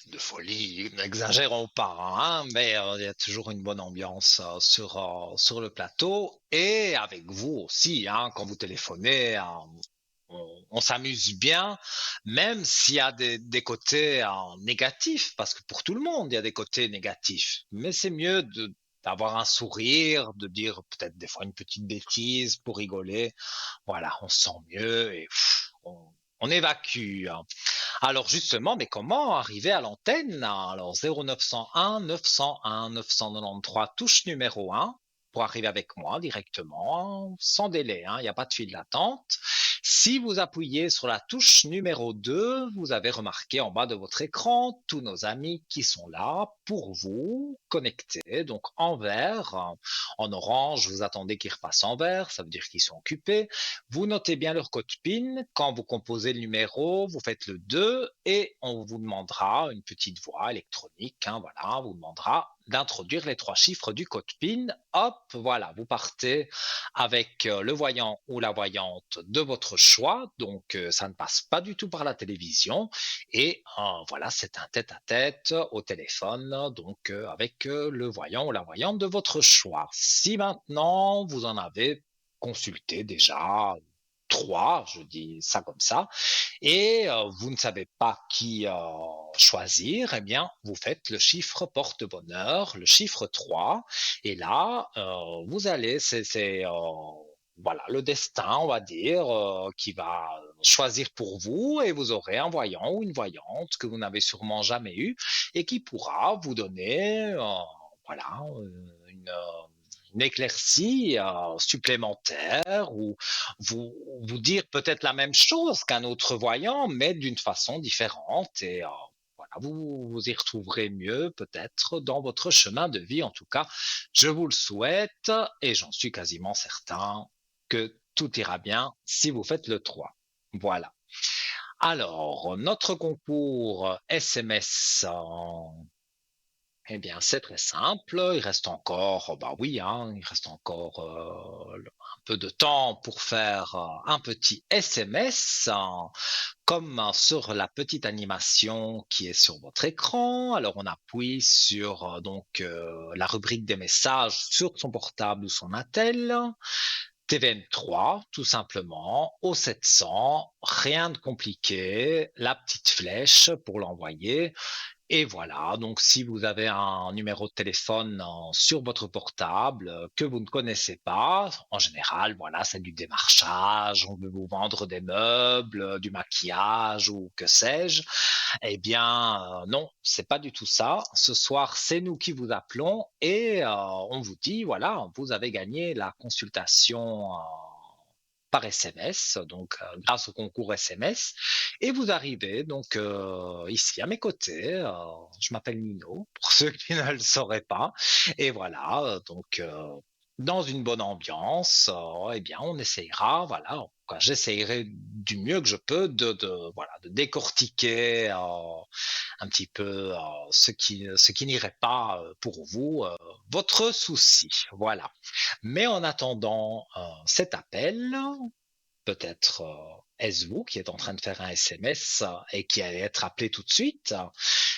de folie. N'exagérons pas, hein, mais il y a toujours une bonne ambiance sur le plateau et avec vous aussi, hein, quand vous téléphonez. On s'amuse bien, même s'il y a des côtés négatifs, parce que pour tout le monde, il y a des côtés négatifs. Mais c'est mieux d'avoir un sourire, de dire peut-être des fois une petite bêtise pour rigoler. Voilà, on se sent mieux et on évacue, hein. Alors justement, mais comment arriver à l'antenne? Alors 0901 901 993 touche numéro 1 pour arriver avec moi directement, sans délai, hein, il n'y a pas de file d'attente. Si vous appuyez sur la touche numéro 2, vous avez remarqué en bas de votre écran tous nos amis qui sont là pour vous connecter. Donc en vert, en orange, vous attendez qu'ils repassent en vert, ça veut dire qu'ils sont occupés. Vous notez bien leur code PIN. Quand vous composez le numéro, vous faites le 2 et on vous demandera une petite voix électronique, hein, voilà, on vous demandera d'introduire les 3 chiffres du code PIN. Hop, voilà, vous partez avec le voyant ou la voyante de votre choix. Donc, ça ne passe pas du tout par la télévision. Et voilà, c'est un tête-à-tête au téléphone, donc avec le voyant ou la voyante de votre choix. Si maintenant vous en avez consulté déjà 3, je dis ça comme ça, et vous ne savez pas qui choisir, eh bien, vous faites le chiffre porte-bonheur, le chiffre 3, et là, vous allez, voilà, le destin, on va dire, qui va choisir pour vous, et vous aurez un voyant ou une voyante que vous n'avez sûrement jamais eu, et qui pourra vous donner, voilà, une éclaircie supplémentaire ou vous dire peut-être la même chose qu'un autre voyant, mais d'une façon différente. Et voilà, vous vous y retrouverez mieux peut-être dans votre chemin de vie. En tout cas, je vous le souhaite et j'en suis quasiment certain que tout ira bien si vous faites le 3. Voilà. Alors, notre concours SMS Eh bien, c'est très simple. Il reste encore, bah oui, hein, il reste encore un peu de temps pour faire un petit SMS, hein, comme sur la petite animation qui est sur votre écran. Alors, on appuie sur la rubrique des messages sur son portable ou son attel. TVM3, tout simplement, au 700, rien de compliqué, la petite flèche pour l'envoyer. Et voilà, donc si vous avez un numéro de téléphone sur votre portable que vous ne connaissez pas, en général, voilà, c'est du démarchage, on veut vous vendre des meubles, du maquillage ou que sais-je. Eh bien, non, c'est pas du tout ça. Ce soir, c'est nous qui vous appelons et on vous dit, voilà, vous avez gagné la consultation par SMS, donc grâce au concours SMS. Et vous arrivez donc ici à mes côtés. Je m'appelle Nino, pour ceux qui ne le sauraient pas. Et voilà, dans une bonne ambiance, eh bien, on essayera, voilà, en tout cas, j'essayerai du mieux que je peux voilà, de décortiquer un petit peu ce qui n'irait pas pour vous, votre souci. Voilà. Mais en attendant cet appel, peut-être est-ce vous qui êtes en train de faire un SMS et qui allez être appelé tout de suite,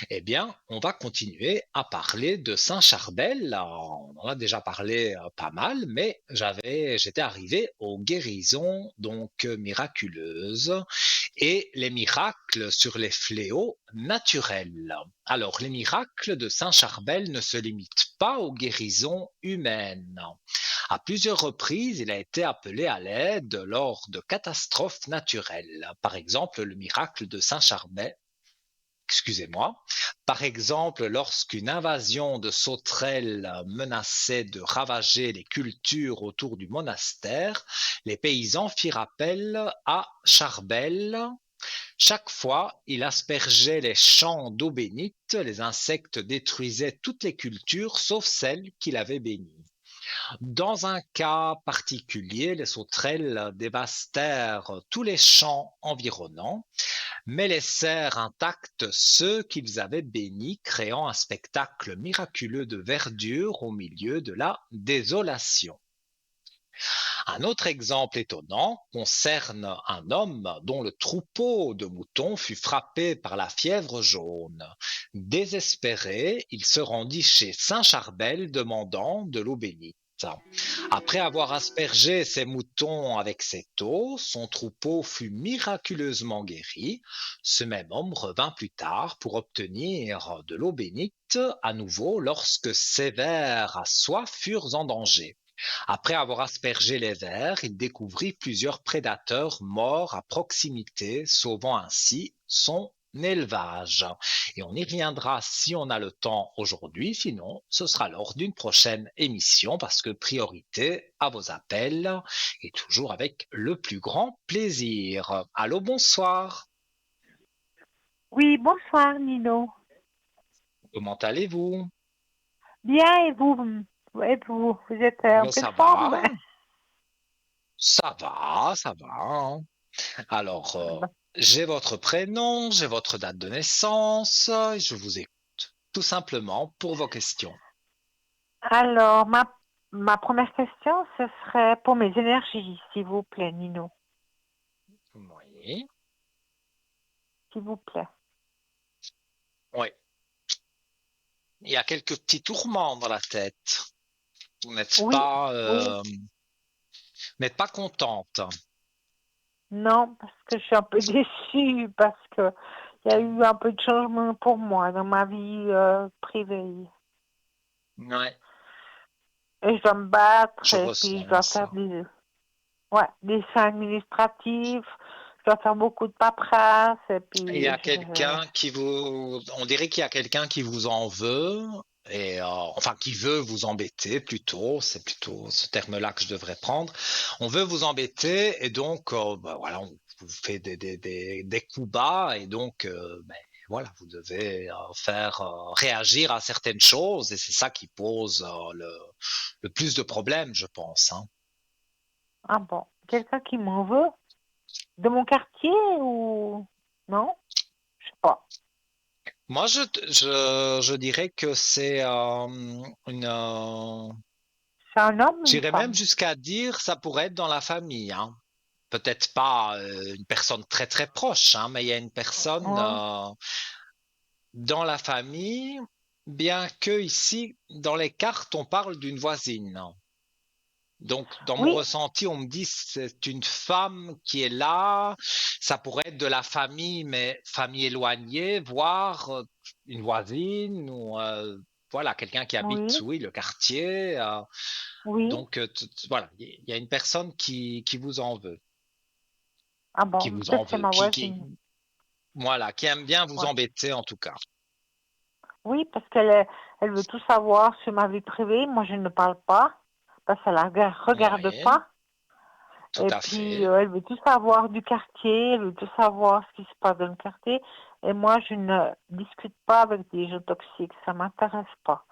eh bien, on va continuer à parler de Saint-Charbel. On en a déjà parlé pas mal, mais j'étais arrivé aux guérisons miraculeuses et les miracles sur les fléaux naturels. Alors, les miracles de Saint-Charbel ne se limitent pas aux guérisons humaines. À plusieurs reprises, il a été appelé à l'aide lors de catastrophes naturelles. Par exemple, le miracle de Saint-Charbel, excusez-moi. Par exemple, lorsqu'une invasion de sauterelles menaçait de ravager les cultures autour du monastère, les paysans firent appel à Charbel. Chaque fois, il aspergeait les champs d'eau bénite, les insectes détruisaient toutes les cultures sauf celles qu'il avait bénies. Dans un cas particulier, les sauterelles dévastèrent tous les champs environnants, mais laissèrent intacts ceux qu'ils avaient bénis, créant un spectacle miraculeux de verdure au milieu de la désolation. Un autre exemple étonnant concerne un homme dont le troupeau de moutons fut frappé par la fièvre jaune. Désespéré, il se rendit chez Saint Charbel demandant de l'eau bénite. Après avoir aspergé ses moutons avec cette eau, son troupeau fut miraculeusement guéri. Ce même homme revint plus tard pour obtenir de l'eau bénite à nouveau lorsque ses vers à soie furent en danger. Après avoir aspergé les vers, il découvrit plusieurs prédateurs morts à proximité, sauvant ainsi son élevage. Et on y reviendra si on a le temps aujourd'hui, sinon ce sera lors d'une prochaine émission parce que priorité à vos appels et toujours avec le plus grand plaisir. Allô, bonsoir. Oui, bonsoir Nino. Comment allez-vous? Bien, et vous? Vous êtes en Ben, pleine ça forme? va, ça va, ça va, hein. Alors, j'ai votre prénom, j'ai votre date de naissance, et je vous écoute tout simplement pour vos questions. Alors, ma première question, ce serait pour mes énergies, s'il vous plaît, Nino. Oui, S'il vous plaît. oui. Il y a quelques petits tourments dans la tête. Vous Oui, oui. n'êtes pas contente. Non, parce que je suis un peu déçue, parce que il y a eu un peu de changement pour moi dans ma vie privée. Oui, Et je dois me battre, je et puis je ressens dois faire ça. des soins administratifs, je dois faire beaucoup de paperasse, et Il y puis a quelqu'un qui vous, on dirait qu'il y a quelqu'un qui vous en veut et enfin qui veut vous embêter plutôt. C'est plutôt ce terme-là que je devrais prendre. On veut vous embêter et donc bah, voilà, on vous fait des coups bas et donc ben, voilà, vous devez faire réagir à certaines choses et c'est ça qui pose le plus de problèmes, je pense, hein. ah bon, quelqu'un qui m'en veut? De mon quartier ou non? Je sais pas. Moi, je dirais que c'est une. C'est un homme ou une J'irais même femme? jusqu'à dire ça pourrait être dans la famille, hein. Peut-être pas une personne très très proche, hein, mais il y a une personne Ouais. dans la famille, bien que ici, dans les cartes, on parle d'une voisine. Donc, dans mon Oui, ressenti, on me dit c'est une femme qui est là. Ça pourrait être de la famille, mais famille éloignée, voire une voisine ou voilà quelqu'un qui habite, oui, oui, le quartier. oui. Donc, voilà, il y a une personne qui vous en veut, Ah qui bon, vous en peut-être c'est veut, ma voisine. voilà, qui aime bien vous Ouais. embêter en tout cas. Oui, parce elle veut tout savoir sur ma vie privée. Moi, je ne parle pas parce qu'elle ne regarde Oui, pas. tout Et à puis, fait. elle veut tout savoir du quartier, elle veut tout savoir ce qui se passe dans le quartier. Et moi, je ne discute pas avec des gens toxiques. Ça m'intéresse pas.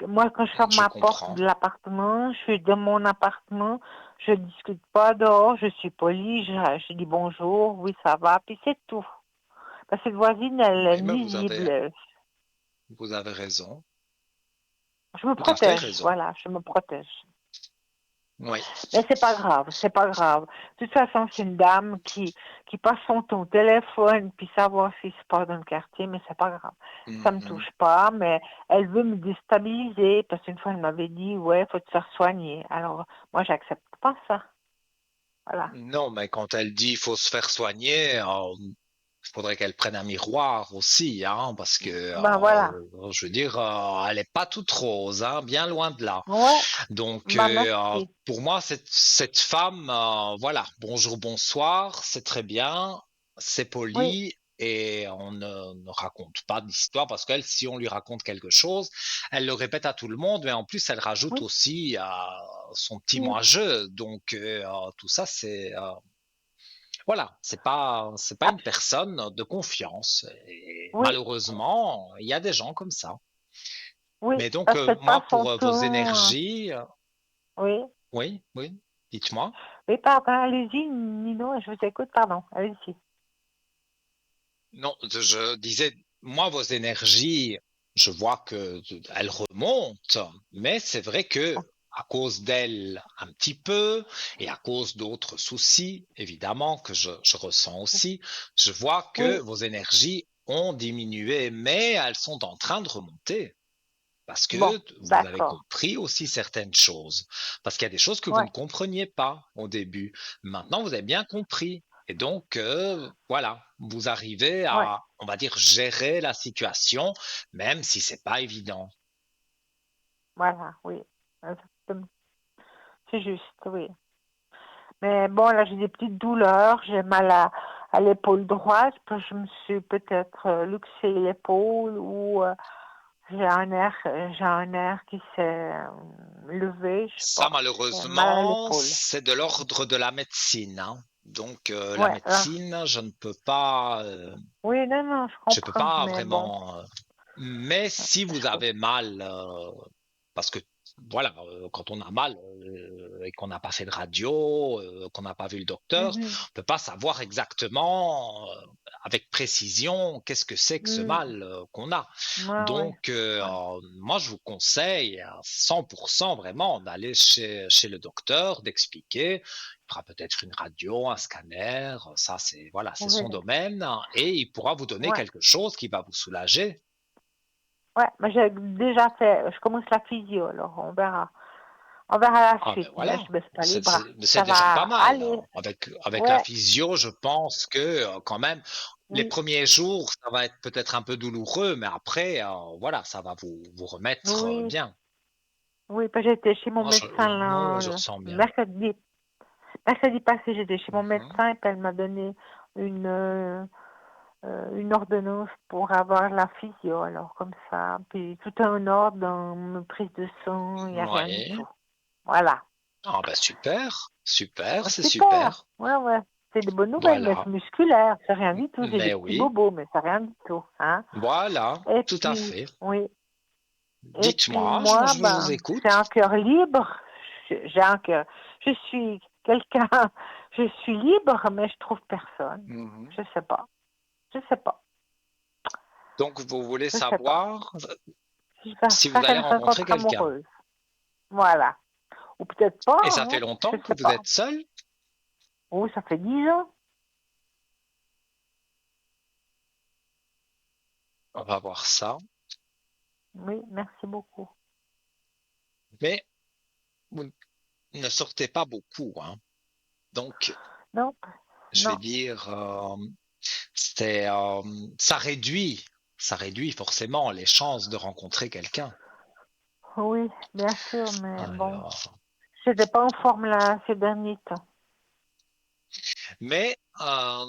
Moi, quand je ferme Je ma porte comprends. de l'appartement, je suis dans mon appartement, je ne discute pas dehors, je suis polie, je dis bonjour, oui, ça va, puis c'est tout. Parce que cette voisine, elle est Oui, mais nuisible. vous avez raison. Je me Tout à fait protège, raison. voilà, je me protège. Oui. Mais c'est pas grave, c'est pas grave. De toute façon, c'est une dame qui passe son temps au téléphone puis savoir ce qui se passe dans le quartier, mais c'est pas grave. Ça me Mhm. touche pas, mais elle veut me déstabiliser parce qu'une fois elle m'avait dit ouais, faut te faire soigner. Alors moi j'accepte pas ça. Voilà. Non, mais quand elle dit il faut se faire soigner, il faudrait qu'elle prenne un miroir aussi, hein, parce que Ben voilà. je veux dire, elle est pas toute rose, hein, bien loin de là. Ouais, Donc, ben merci. pour moi, cette femme, voilà, bonjour, bonsoir, c'est très bien, c'est Oui, poli. Et on ne raconte pas d'histoire parce qu'elle, si on lui raconte quelque chose, elle le répète à tout le monde, mais en plus, elle rajoute oui, aussi son petit oui, moi-je. Donc, tout ça, c'est voilà, c'est pas une abs- personne de confiance. Et oui, malheureusement, il y a des gens comme ça. oui, Mais donc, parce qu'elle passe moi, son pour vos temps. énergies, Oui, oui, oui, dites-moi. oui, pardon, allez-y, Nino, je vous écoute, pardon, allez-y. Non, je disais, moi, vos énergies, je vois que elles remontent, mais c'est vrai que à cause d'elles un petit peu et à cause d'autres soucis, évidemment, que je ressens aussi, je vois que Oui, vos énergies ont diminué, mais elles sont en train de remonter. Parce bon, que vous avez d'accord. compris aussi certaines choses. Parce qu'il y a des choses que vous ne Ouais, compreniez pas au début. Maintenant, vous avez bien compris. Et donc, voilà, vous arrivez ouais, à, on va dire, gérer la situation, même si c'est pas évident. voilà, oui. Exactement. C'est juste, oui. Mais bon, là, j'ai des petites douleurs. J'ai mal à l'épaule droite. Puis je me suis peut-être luxé l'épaule ou j'ai un nerf qui s'est levé, je Ça, pense. J'ai mal à malheureusement, l'épaule. c'est de l'ordre de la médecine, hein. Donc, la Ouais, là. médecine, Oui, non, non, je je peux comprends. pas Mais bon. vraiment. Mais si je vous co- avez mal, parce que voilà, quand on a mal et qu'on n'a pas fait de radio, qu'on n'a pas vu le docteur, Mhm. on peut pas savoir exactement avec précision qu'est-ce que c'est que ce Mm. mal qu'on a. Ouais, ouais, Donc, ouais. moi, je vous conseille à 100% vraiment d'aller chez le docteur, d'expliquer. Il fera peut-être une radio, un scanner, ça c'est voilà, c'est Oui, son domaine, hein, et il pourra vous donner ouais. quelque chose qui va vous soulager. Ouais, mais j'ai déjà fait, je commence la physio, alors on verra. On verra la Ah ben suite, mais voilà, je baisse pas les bras. c'est Ça déjà pas va mal, aller. hein. Avec la Ouais, physio, je pense que quand même, les oui, premiers jours, ça va être peut-être un peu douloureux, mais après, voilà, ça va vous remettre oui, bien. oui, parce que j'étais chez mon médecin Moi, je ressens bien. mercredi. Mercredi passé, j'étais chez mon Mhm. médecin et puis elle m'a donné une, euh, une ordonnance pour avoir la physio, alors comme ça. Puis tout est en ordre dans ma prise de sang, il n'y a rien du Ouais. tout. Voilà. Ah ben super, super, Oh, c'est super. super. Ouais, ouais. C'est des bonnes nouvelles, mais c'est Voilà. musculaire, c'est rien du tout. C'est des Mais petits oui, bobos, mais c'est rien du tout. Hein. voilà, Et tout à puis, fait. oui. Et puis Dites-moi, moi, je vous ben, j'ai écoute. un cœur libre. J'ai un cœur. Je suis quelqu'un. Je suis libre, mais je trouve personne. Mhm. Je sais pas. Je sais pas. Donc, vous voulez Je sais pas. savoir Je vais si vous faire allez une rencontrer rencontre quelqu'un. amoureuse. Voilà. Ou peut-être pas, Et ça fait hein. Je longtemps que sais vous pas. êtes seul? Oh, ça fait 10 ans. On va voir ça. Oui, merci beaucoup. Mais vous ne sortez pas beaucoup, hein. Donc, Non, je vais non. dire, c'est, ça ça réduit forcément les chances de rencontrer quelqu'un. Oui, bien sûr, mais bon. Alors, J'étais pas en forme là ces derniers temps. mais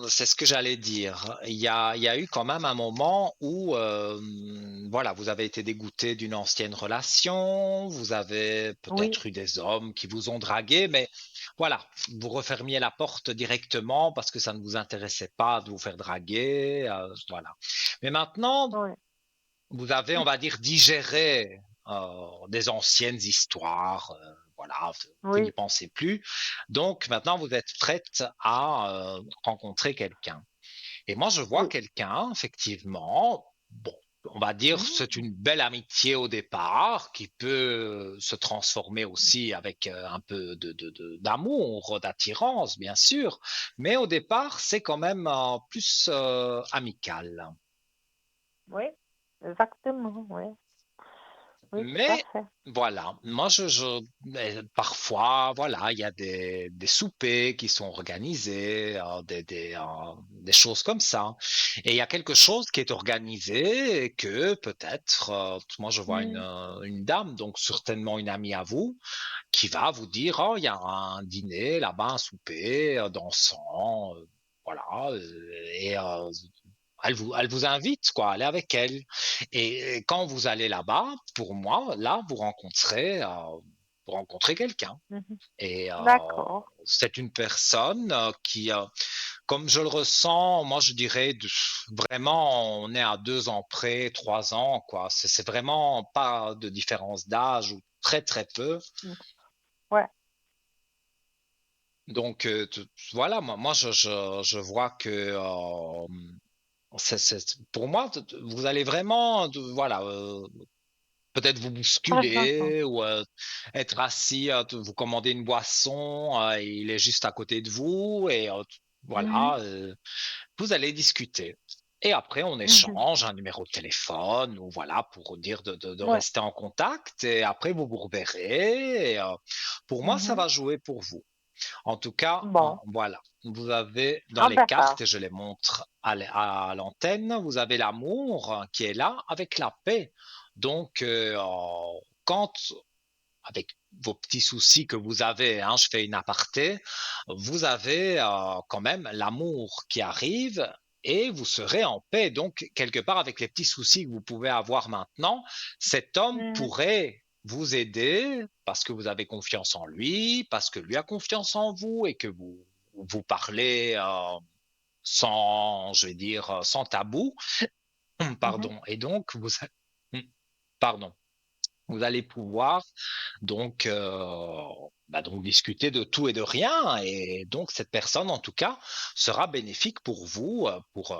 c'est ce que j'allais dire. Il y a eu quand même un moment où, voilà, vous avez été dégoûté d'une ancienne relation, vous avez Oui, peut-être eu des hommes qui vous ont dragué, mais voilà, vous refermiez la porte directement parce que ça ne vous intéressait pas de vous faire draguer, voilà. Mais maintenant, oui, vous avez, on va dire, digéré des anciennes histoires, voilà, vous n'y oui, pensez plus. Donc maintenant, vous êtes prête à rencontrer quelqu'un. Et moi, je vois oui. quelqu'un, effectivement, bon, on va dire, c'est Mhm. une belle amitié au départ, qui peut se transformer aussi avec un peu d'amour, d'attirance, bien sûr. Mais au départ, c'est quand même plus amical. Oui, exactement, oui. Oui, tout à Mais fait. voilà, moi mais parfois voilà, il y a des soupers qui sont organisés, des choses comme ça. Et il y a quelque chose qui est organisé et que peut-être, moi je vois Mhm. une dame, donc certainement une amie à vous, qui va vous dire, oh, il y a un dîner là-bas, un souper dansant, voilà, et elle vous invite, quoi, aller avec elle. Et quand vous allez là-bas, pour moi, là, vous rencontrez quelqu'un. Mhm. Et D'accord. c'est une personne qui, comme je le ressens, moi je dirais vraiment, on est à 2 ans près, 3 ans, quoi. C'est vraiment pas de différence d'âge ou très très peu. Mhm. Ouais. Donc voilà, moi je vois que pour moi, vous allez vraiment, voilà, peut-être vous Très bien. bousculer ou être assis, vous commandez une boisson, et il est juste à côté de vous et Mhm. voilà, vous allez discuter. Et après, on Mhm. échange un numéro de téléphone ou voilà pour dire de Ouais. rester en contact et après vous vous reverrez. Et, pour moi, ça Mhm. va jouer pour vous. En tout cas, Bon, voilà, vous avez dans on les cartes, verra. et je les montre à l'antenne, vous avez l'amour qui est là avec la paix. Donc, quand, avec vos petits soucis que vous avez, hein, je fais une aparté, vous avez quand même l'amour qui arrive et vous serez en paix. Donc, quelque part, avec les petits soucis que vous pouvez avoir maintenant, cet homme Mhm. pourrait vous aider parce que vous avez confiance en lui, parce que lui a confiance en vous et que vous parlez sans, je vais dire, sans tabou. Mhm. Pardon. Et donc, pardon. Vous allez pouvoir donc, donc discuter de tout et de rien. Et donc, cette personne, en tout cas, sera bénéfique pour vous, pour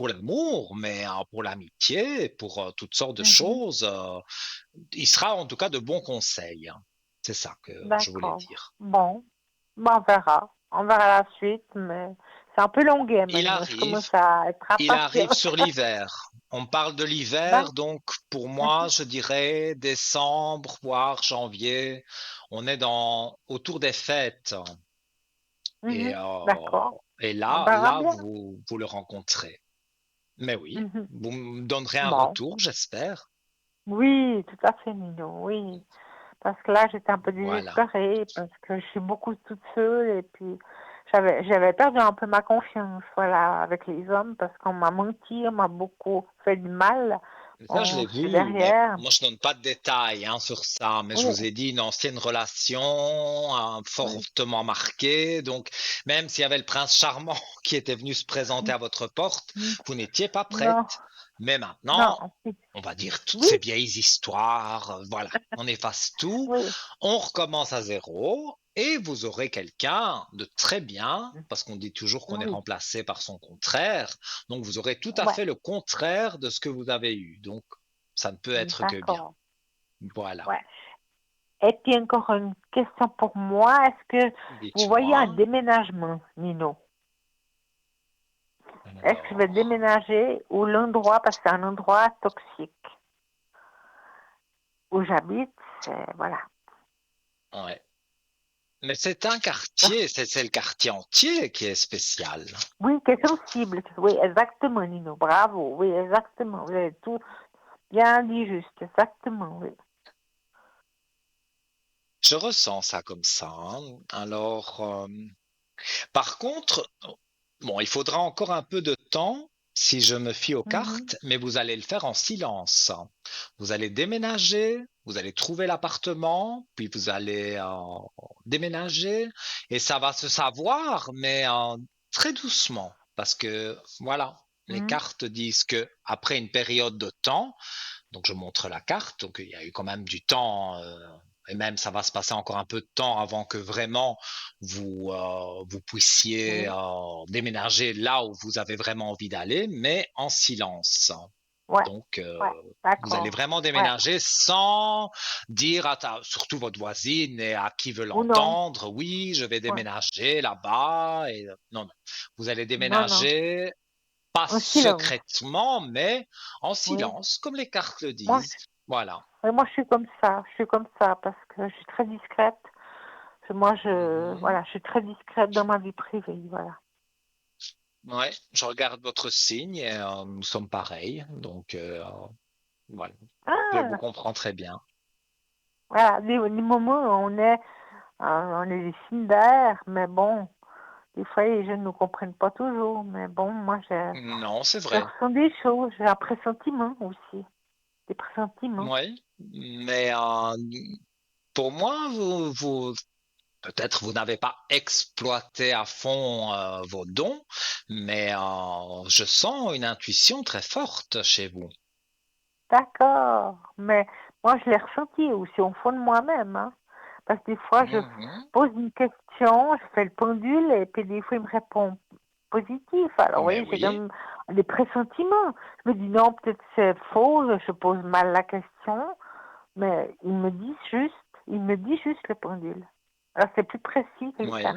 l'amour, mais pour l'amitié, pour toutes sortes de Mhm. choses. Il sera en tout cas de bons conseils, hein. C'est ça que je voulais D'accord. dire. Bon, ben, on verra. On verra la suite, mais c'est un peu longuet Il maintenant. Je arrive, commence à être il arrive impatiente. sur l'hiver. On parle de l'hiver, Ben, donc pour moi, mhm. je dirais décembre, voire janvier. On est autour des fêtes. Et, Mhm. D'accord. On verra là, bien. vous le rencontrez. Mais oui, Mhm. vous me donnerez un Bon. retour, j'espère. Oui, tout à fait, Nino, oui. Parce que là, j'étais un peu Voilà. désespérée parce que je suis beaucoup toute seule et puis j'avais perdu un peu ma confiance, voilà, avec les hommes parce qu'on m'a menti, on m'a beaucoup fait du mal Ça, je en l'ai su vu, mais derrière. moi, je donne pas de détails hein, sur ça. Mais je Oui, vous ai dit une ancienne relation oui. fortement marquée. Donc, même s'il y avait le prince charmant qui était venu se présenter à votre porte, Mm. vous n'étiez pas Non, prête. Mais maintenant, non. on va dire toutes Oui, ces vieilles histoires. Voilà, on efface tout, oui. on recommence à zéro et vous aurez quelqu'un de très bien, parce qu'on dit toujours qu'on est Oui, remplacé par son contraire, donc vous aurez tout à ouais, fait le contraire de ce que vous avez eu. Donc, ça ne peut être que bien. d'accord. Voilà. Ouais. Et puis encore une question pour moi. Est-ce que vous voyez un Dites-moi. déménagement, Nino? Est-ce que je vais Alors, déménager ou l'endroit, parce que c'est un endroit toxique où j'habite, voilà. ouais. Mais c'est un quartier, c'est le quartier entier qui est spécial. Oui, c'est sensible. Oui, exactement, Nino. Bravo. Oui, exactement. Vous avez tout bien dit juste. Exactement, oui. Je ressens ça comme ça, hein. Alors, par contre, bon, il faudra encore un peu de temps si je me fie aux Mhm, cartes, mais vous allez le faire en silence. Vous allez déménager, vous allez trouver l'appartement, puis vous allez déménager, et ça va se savoir, mais très doucement, parce que voilà, les mhm. cartes disent que après une période de temps, donc je montre la carte, donc il y a eu quand même du temps, et même ça va se passer encore un peu de temps avant que vraiment vous puissiez Oui, déménager là où vous avez vraiment envie d'aller, mais en silence. ouais, Donc, ouais, vous allez d'accord. vraiment Ouais, déménager sans dire surtout votre voisine et à qui veut ou non. l'entendre, oui, je vais Ouais. déménager là-bas. Et, non, non. Vous allez Non, non. déménager pas En silence. secrètement, mais en Oui. silence, comme les cartes le Moi, disent. Voilà. moi, je suis comme ça. Je suis comme ça parce que je suis très discrète. Moi, Mhm. voilà, je suis très discrète dans ma vie privée. Voilà. Ouais, je regarde votre signe et nous sommes pareils. Donc, voilà. Je vous Ah, comprends très bien. voilà. Les moments où on est des signes d'air, mais bon, des fois, les jeunes ne comprennent pas toujours. Mais bon, moi, Non, c'est je vrai. ressens des choses. J'ai un pressentiment aussi. Des pressentiments. Oui, mais pour moi, peut-être vous n'avez pas exploité à fond vos dons, mais je sens une intuition très forte chez vous. D'accord. Mais moi, je l'ai ressenti aussi au fond de moi-même, hein. Parce que des fois, je Mhm. pose une question, je fais le pendule, et puis des fois, il me répond positif. Alors, vous Mais voyez, c'est oui, comme des pressentiments. Je me dis, non, peut-être c'est faux, je pose mal la question, mais il me dit juste le pendule. Alors, c'est plus précis que les oui. cartes.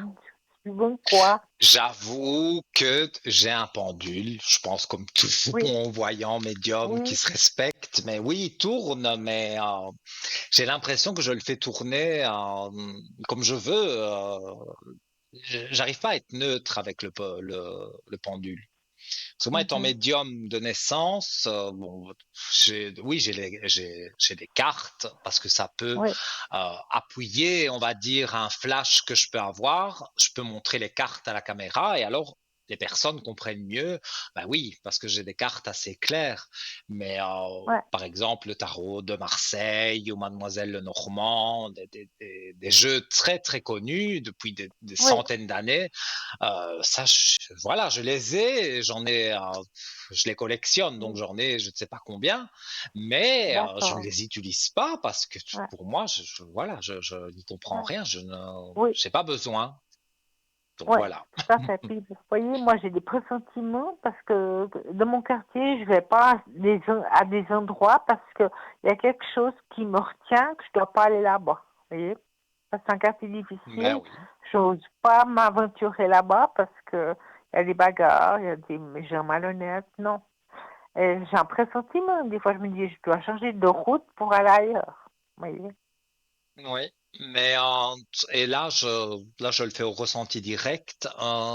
Je suis bon quoi? J'avoue que j'ai un pendule, je pense comme tout Oui, bon voyant médium qui oui, se respecte, mais oui, il tourne, mais j'ai l'impression que je le fais tourner comme je veux. J'arrive pas à être neutre avec le pendule. Parce que moi, étant mhm, médium de naissance, bon, oui, j'ai des cartes parce que ça peut oui, appuyer, on va dire, un flash que je peux avoir. Je peux montrer les cartes à la caméra et alors les personnes comprennent mieux. Ben oui, parce que j'ai des cartes assez claires. Mais ouais, par exemple, le tarot de Marseille ou Mademoiselle Lenormand, des jeux très très connus depuis des oui, centaines d'années. Ça, voilà, je les ai, je les collectionne, donc oui, j'en ai, je ne sais pas combien, mais je ne d'accord. les utilise pas parce que Ouais, pour moi, voilà, je n'y comprends ouais. rien, Oui, j'ai pas besoin. Donc ouais, voilà. tout à fait. Puis, vous voyez, moi, j'ai des pressentiments parce que dans mon quartier, je vais pas à des endroits parce que il y a quelque chose qui me retient que je dois pas aller là-bas. Vous voyez? Parce que c'est un quartier Ben difficile. oui, J'ose pas m'aventurer là-bas parce que il y a des bagarres, il y a des gens malhonnêtes. Non. Et j'ai un pressentiment. Des fois, je me dis, je dois changer de route pour aller ailleurs. Vous voyez? oui. Mais et là, je le fais au ressenti direct.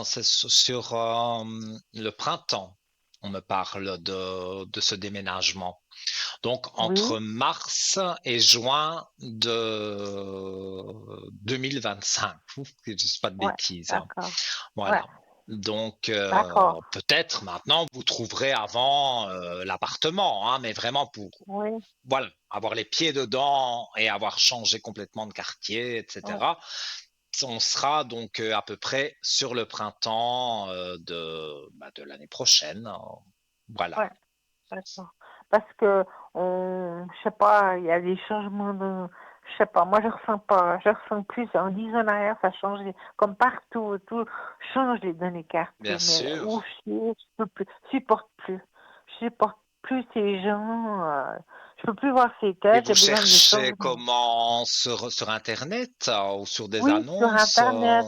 C'est sur le printemps. On me parle de ce déménagement. Donc Oui. entre mars et juin de 2025, ouf, que je ne dise pas de Ouais. bêtises, hein. D'accord. Ouais. Voilà. Donc D'accord. peut-être maintenant vous trouverez avant l'appartement, hein, mais vraiment pour Oui. voilà, avoir les pieds dedans et avoir changé complètement de quartier, Ouais. etc. On sera donc à peu près sur le printemps de l'année prochaine, hein. Voilà. Ouais. D'accord. Parce que, je sais pas, il y a des changements Je sais pas, moi je ressens pas, je ressens plus. En 10 ans en arrière, ça a changé. Comme partout, tout change les données Bien quartiers. Mais où sûr. je peux plus, je supporte plus. Je supporte plus ces gens. Je peux plus voir ces Et têtes, vous j'ai besoin de les cherchez changer. comment sur Internet ou sur des Oui, sur annonces? Internet,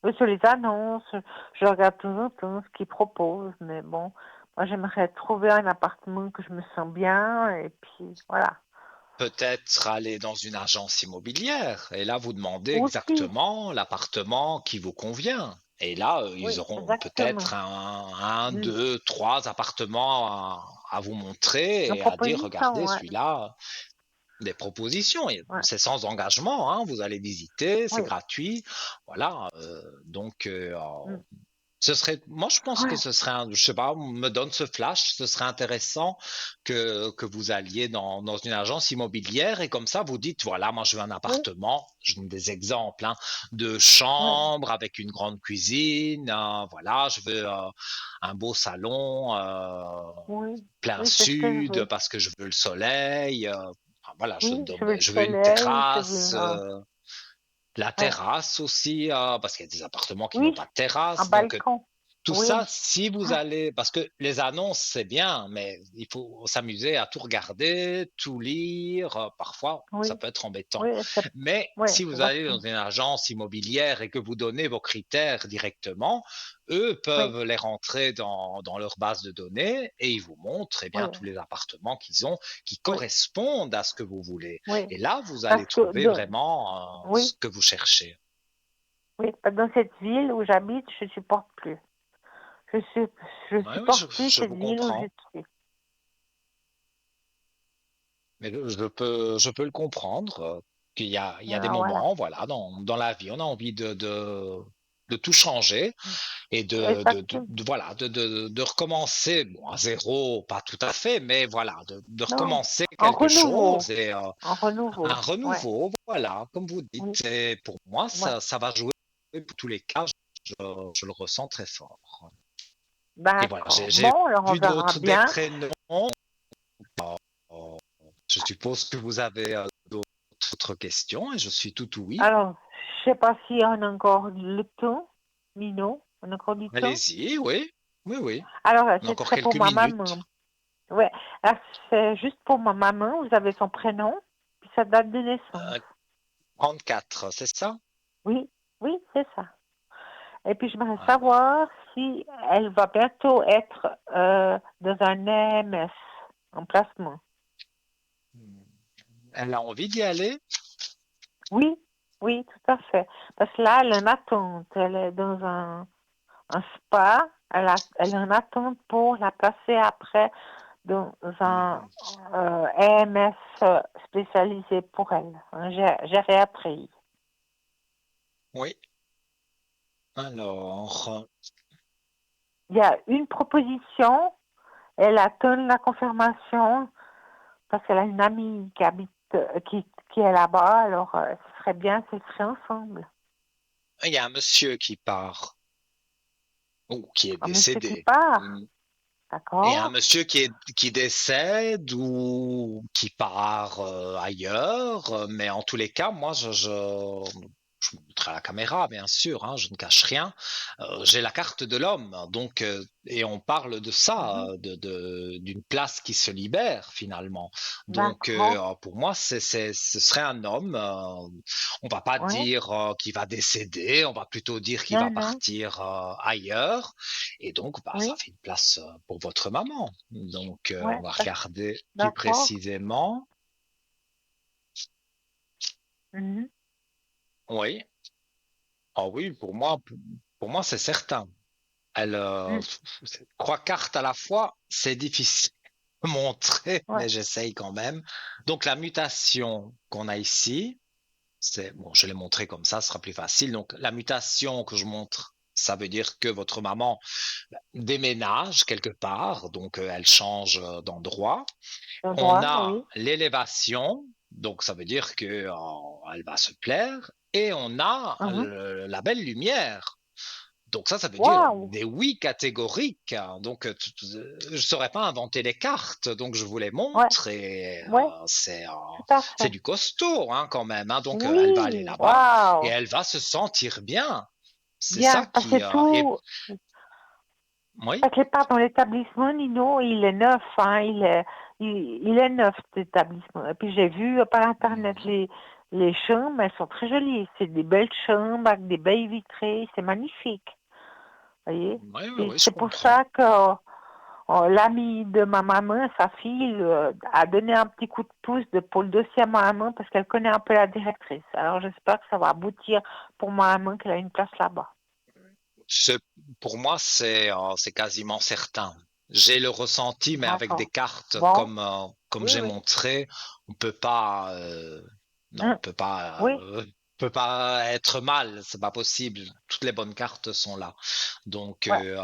oui, sur les annonces, je regarde tout le temps ce qu'ils proposent. Mais bon, moi j'aimerais trouver un appartement que je me sens bien et puis voilà. Peut-être aller dans une agence immobilière et là vous demandez Aussi, exactement l'appartement qui vous convient. Et là, ils oui, auront exactement. peut-être un, Mm. deux, trois appartements à vous montrer En et à dire, proposition, regardez, ouais. celui-là, des propositions. Et Ouais. c'est sans engagement, hein, vous allez visiter, c'est Oui. gratuit. Voilà. Donc, Mm. ce serait, moi, je pense que Ouais. ce serait, je sais pas, on me donne ce flash, ce serait intéressant que vous alliez dans une agence immobilière et comme ça, vous dites, voilà, moi, je veux un Oui. appartement, je donne des exemples, hein, de Oui. chambre avec une grande cuisine, voilà, je veux un beau salon, Oui. plein Oui, c'est ce que je sud veux. parce que je veux le soleil, enfin, voilà, Oui, je veux le je veux une soleil, je veux. terrasse, la Ouais. terrasse aussi, parce qu'il y a des appartements qui n'ont Oui, pas de un terrasse, donc balcon. tout Oui. ça, si vous allez, parce que les annonces, c'est bien, mais il faut s'amuser à tout regarder, tout lire. Parfois, ça Oui. peut être embêtant. Oui, c'est. Mais Oui, si vous allez dans exactement. une agence immobilière et que vous donnez vos critères directement, eux Oui. peuvent les rentrer dans leur base de données et ils vous montrent eh bien, Oui. tous les appartements qu'ils ont qui Oui. correspondent à ce que vous voulez. Oui. Et là, vous allez Parce que trouver vraiment ce oui, que vous cherchez. oui, dans cette ville où j'habite, je supporte plus. Je suis, je Oui, oui, supporte plus je cette vous ville où je comprends. suis. Mais je peux le comprendre, il y a des Ah, voilà. moments, voilà, dans la vie, on a envie de tout changer et Exactement. voilà, de recommencer, bon, à zéro, pas tout à fait, mais voilà, de Non. recommencer En quelque renouveau. chose et En un renouveau. Ouais. renouveau, voilà, comme vous Oui. dites. Et pour moi, Ouais. ça va jouer pour tous les cas, je le ressens très fort. Et voilà, D'accord. j'ai Bon, alors on vu verra des bien. prénoms. Euh, Je suppose que vous avez d'autres questions et je suis tout oui. Alors, je sais pas si on a encore le temps. Mino, on a encore du temps. Allez-y, oui, oui, oui. Alors, On a ce encore serait pour quelques ma maman. minutes. Ouais. Alors, c'est juste pour ma maman. Vous avez son prénom, puis sa date de naissance. Euh, quatre, c'est ça? Oui, oui, c'est ça. Et puis, j'aimerais Alors, savoir si elle va bientôt être dans un EMS, en placement. elle a envie d'y aller? Oui, oui, tout à fait. Parce que là, elle est en attente. Elle est dans un spa. Elle est en attente pour la placer après dans un Mhm. EMS spécialisé pour elle, un gériatrie. Oui. Alors, Il y a une proposition. Elle attend la confirmation parce qu'elle a une amie qui habite, qui est là-bas. Alors, ce serait bien qu'elle serait ensemble. il y a un monsieur qui part, ou qui est Un monsieur qui décédé. part, Et un d'accord? monsieur qui décède ou qui part ailleurs, mais en tous les cas, moi, je montrerai à la caméra, bien sûr, hein, je ne cache rien. J'ai la carte de l'homme, donc, et on parle de ça, Mhm. d'une place qui se libère finalement. Donc, D'accord. pour moi, ce serait un homme. On va pas Ouais. dire qu'il va décéder, on va plutôt dire qu'il va Non, non. partir ailleurs. Et donc, bah, ça Oui. fait une place pour votre maman. Donc, on Ouais. va regarder plus D'accord. précisément. Mhm. Oui. Ah oui, pour moi, c'est certain. Elle, Mm. 3 cartes à la fois, c'est difficile de montrer, Ouais. mais j'essaye quand même. Donc, la mutation qu'on a ici, bon, je l'ai montré comme ça, ce sera plus facile. Donc, la mutation que je montre, ça veut dire que votre maman déménage quelque part, donc elle change d'endroit. Le On droit, a oui. l'élévation, donc ça veut dire que elle va se plaire, et on a Mhm. la belle lumière. Donc ça veut dire Waouh! des oui catégoriques, hein. Donc je saurais pas inventer les cartes, donc je vous les Ouais, montre et ouais, tout à c'est fait. du costaud, hein, quand même, hein. Donc elle va aller Oui, là-bas et waouh! elle va se sentir bien. C'est ça Bien, parce que qui et oui. parce que part dans l'établissement, Nino, il est neuf, hein, il est neuf, cet établissement. Et puis j'ai vu par Internet Mhm. les chambres, elles sont très jolies. C'est des belles chambres avec des baies vitrées, c'est magnifique. Voyez? Oui, oui, Et oui, je c'est pour comprends. ça que l'amie de ma maman, sa fille, a donné un petit coup de pouce pour le dossier à ma maman parce qu'elle connaît un peu la directrice. Alors j'espère que ça va aboutir pour ma maman qu'elle a une place là-bas. C'est- Pour moi, c'est quasiment certain. J'ai le ressenti, mais avec des D'accord. cartes Bon, comme oui, j'ai oui. montré, on peut pas, non, Hum, oui, on peut pas être mal, c'est pas possible. Toutes les bonnes cartes sont là. Donc, ouais.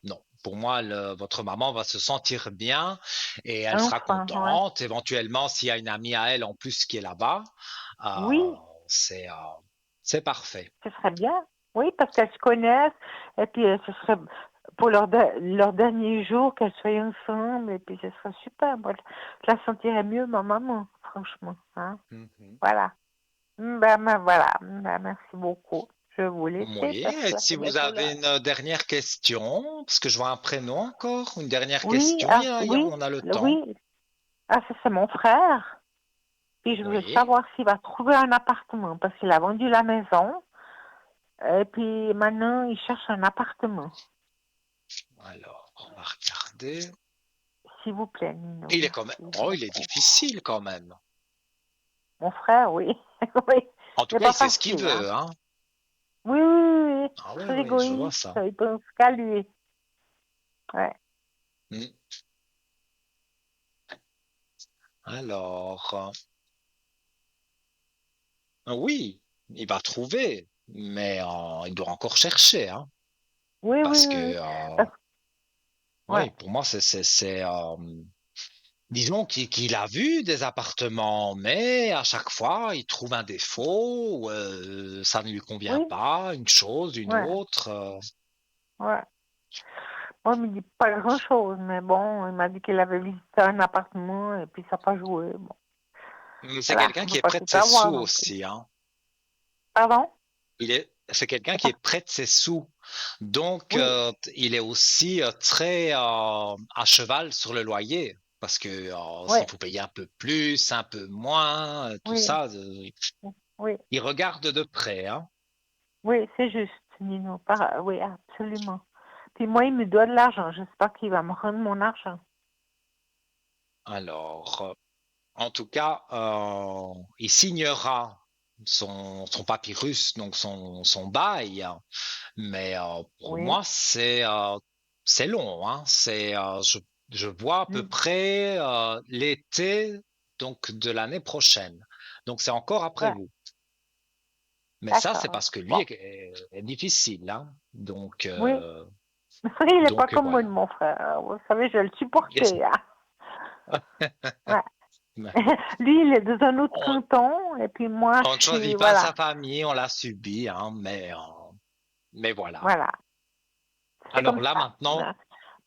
non. Pour moi, votre maman va se sentir bien et elle sera Enfin, ouais. contente. Éventuellement, s'il y a une amie à elle en plus qui est là-bas, Oui, c'est c'est parfait. ce serait bien. Oui, parce qu'elles se connaissent. Et puis, ce serait pour leur dernier jour qu'elles soient ensemble. Et puis, ce serait super. Moi, je la sentirais mieux, ma maman, franchement. Hein. Mhm. Voilà. Ben, voilà. Merci beaucoup. Je vais vous laisser Oui, parce et que là, si c'est vous bientôt avez l'heure. une dernière question, parce que je vois un prénom encore, une dernière Oui, question, ah, oui, on a le temps. oui. Ah, ça, c'est mon frère. Puis, je veux Oui, savoir s'il va trouver un appartement parce qu'il a vendu la maison. Et puis, maintenant, il cherche un appartement. alors, on va regarder. S'il vous plaît, Nino, Il est quand même, merci oh, il est beaucoup. difficile quand même. Mon frère, oui. Oui, En tout c'est cas, il pas sait ce qu'il facile, hein. veut, hein. Oui, oui, oui, oui. Ah oui, Très oui, je vois égoïste, ça. il pense qu'à lui. Ouais. Hmm. Alors, oui, il va trouver, mais il doit encore chercher, hein, Oui, oui, parce oui, que, oui. Parce- ouais. oui, pour moi, disons qu'il a vu des appartements, mais à chaque fois, il trouve un défaut, ou, ça ne lui convient Oui, pas, une chose, une ouais, autre. ouais. Moi, il me dit pas grand-chose, mais bon, il m'a dit qu'il avait visité un appartement et puis ça n'a pas joué. Bon, Mais c'est voilà, quelqu'un on qui peut est pas près de tout ses avoir sous non plus. aussi, hein. Pardon? C'est quelqu'un C'est qui pas... est près de ses sous. Donc, Oui, il est aussi très à cheval sur le loyer. Parce que s'il ouais, faut payer un peu plus, un peu moins, tout oui, ça, oui, il regarde de près, hein. oui, c'est juste, Nino. Oui, absolument. Puis moi, il me doit de l'argent. J'espère qu'il va me rendre mon argent. Alors, en tout cas, il signera son papyrus, donc son bail, hein. Mais pour Oui. moi, c'est long, hein. Je vois à peu Mm. près l'été donc de l'année prochaine. Donc c'est encore après Ouais, vous. Mais ça, c'est d'accord. parce que lui Bon. est difficile, hein. Oui. Il n'est pas Donc comme moi, voilà. mon frère. Vous savez, je le supportais. Hein. Ouais. Lui, il est dans un autre On, canton, et puis moi, on ne je suis, choisit pas voilà, sa famille, on l'a subi, hein, mais voilà. voilà. C'est Alors comme là, ça. maintenant,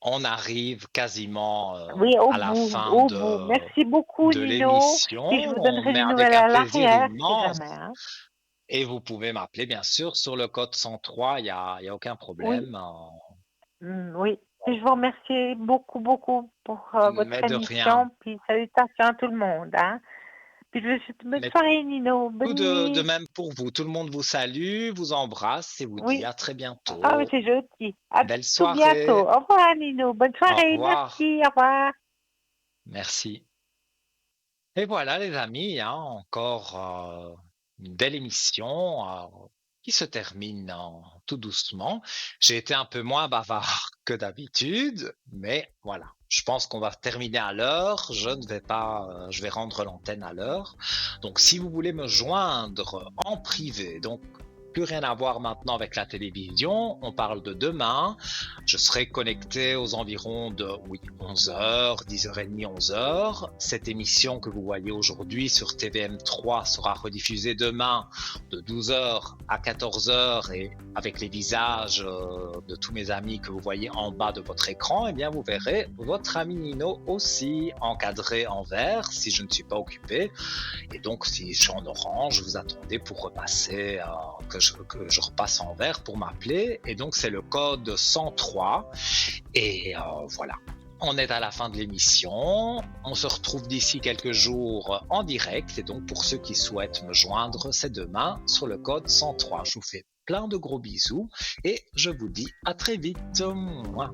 on arrive quasiment Oui, au à la bout, fin au bout. Merci beaucoup, de Nino. Puis je vous l'émission, donnerai mais des avec nouvelles un à plaisir l'arrière, si immense. jamais. Hein. Et vous pouvez m'appeler, bien sûr, sur le code 103, il y a aucun Oui, problème. oui. Puis je vous remercie beaucoup, beaucoup pour votre Mais de rien. émission. Puis salutations à tout le monde. Hein. Puis je vous souhaite une bonne Mais soirée, Nino. tout Bonne de nuit. même pour vous. Tout le monde vous salue, vous embrasse et vous dit Oui. à très Ah, mais bientôt. c'est gentil. À Belle tout bientôt. soirée. Au revoir, Nino. Bonne Au soirée. revoir. Merci. Au revoir. Merci. Et voilà, les amis, hein, encore une belle émission qui se termine tout doucement. J'ai été un peu moins bavard que d'habitude, mais voilà. Je pense qu'on va terminer à l'heure. Je ne vais pas, je vais rendre l'antenne à l'heure. Donc, si vous voulez me joindre en privé, donc plus rien à voir maintenant avec la télévision. On parle de demain. Je serai connecté aux environs de 11h, 10h30, 11h. Cette émission que vous voyez aujourd'hui sur TVM3 sera rediffusée demain de 12h à 14h et avec les visages de tous mes amis que vous voyez en bas de votre écran, eh bien vous verrez votre ami Nino aussi encadré en vert si je ne suis pas occupé. Et donc si je suis en orange, vous attendez pour repasser, que je repasse en vert pour m'appeler. Et donc c'est le code 103. Et voilà. On est à la fin de l'émission. On se retrouve d'ici quelques jours en direct. Et donc, pour ceux qui souhaitent me joindre, c'est demain sur le code 103. Je vous fais plein de gros bisous et je vous dis à très vite. Mouah.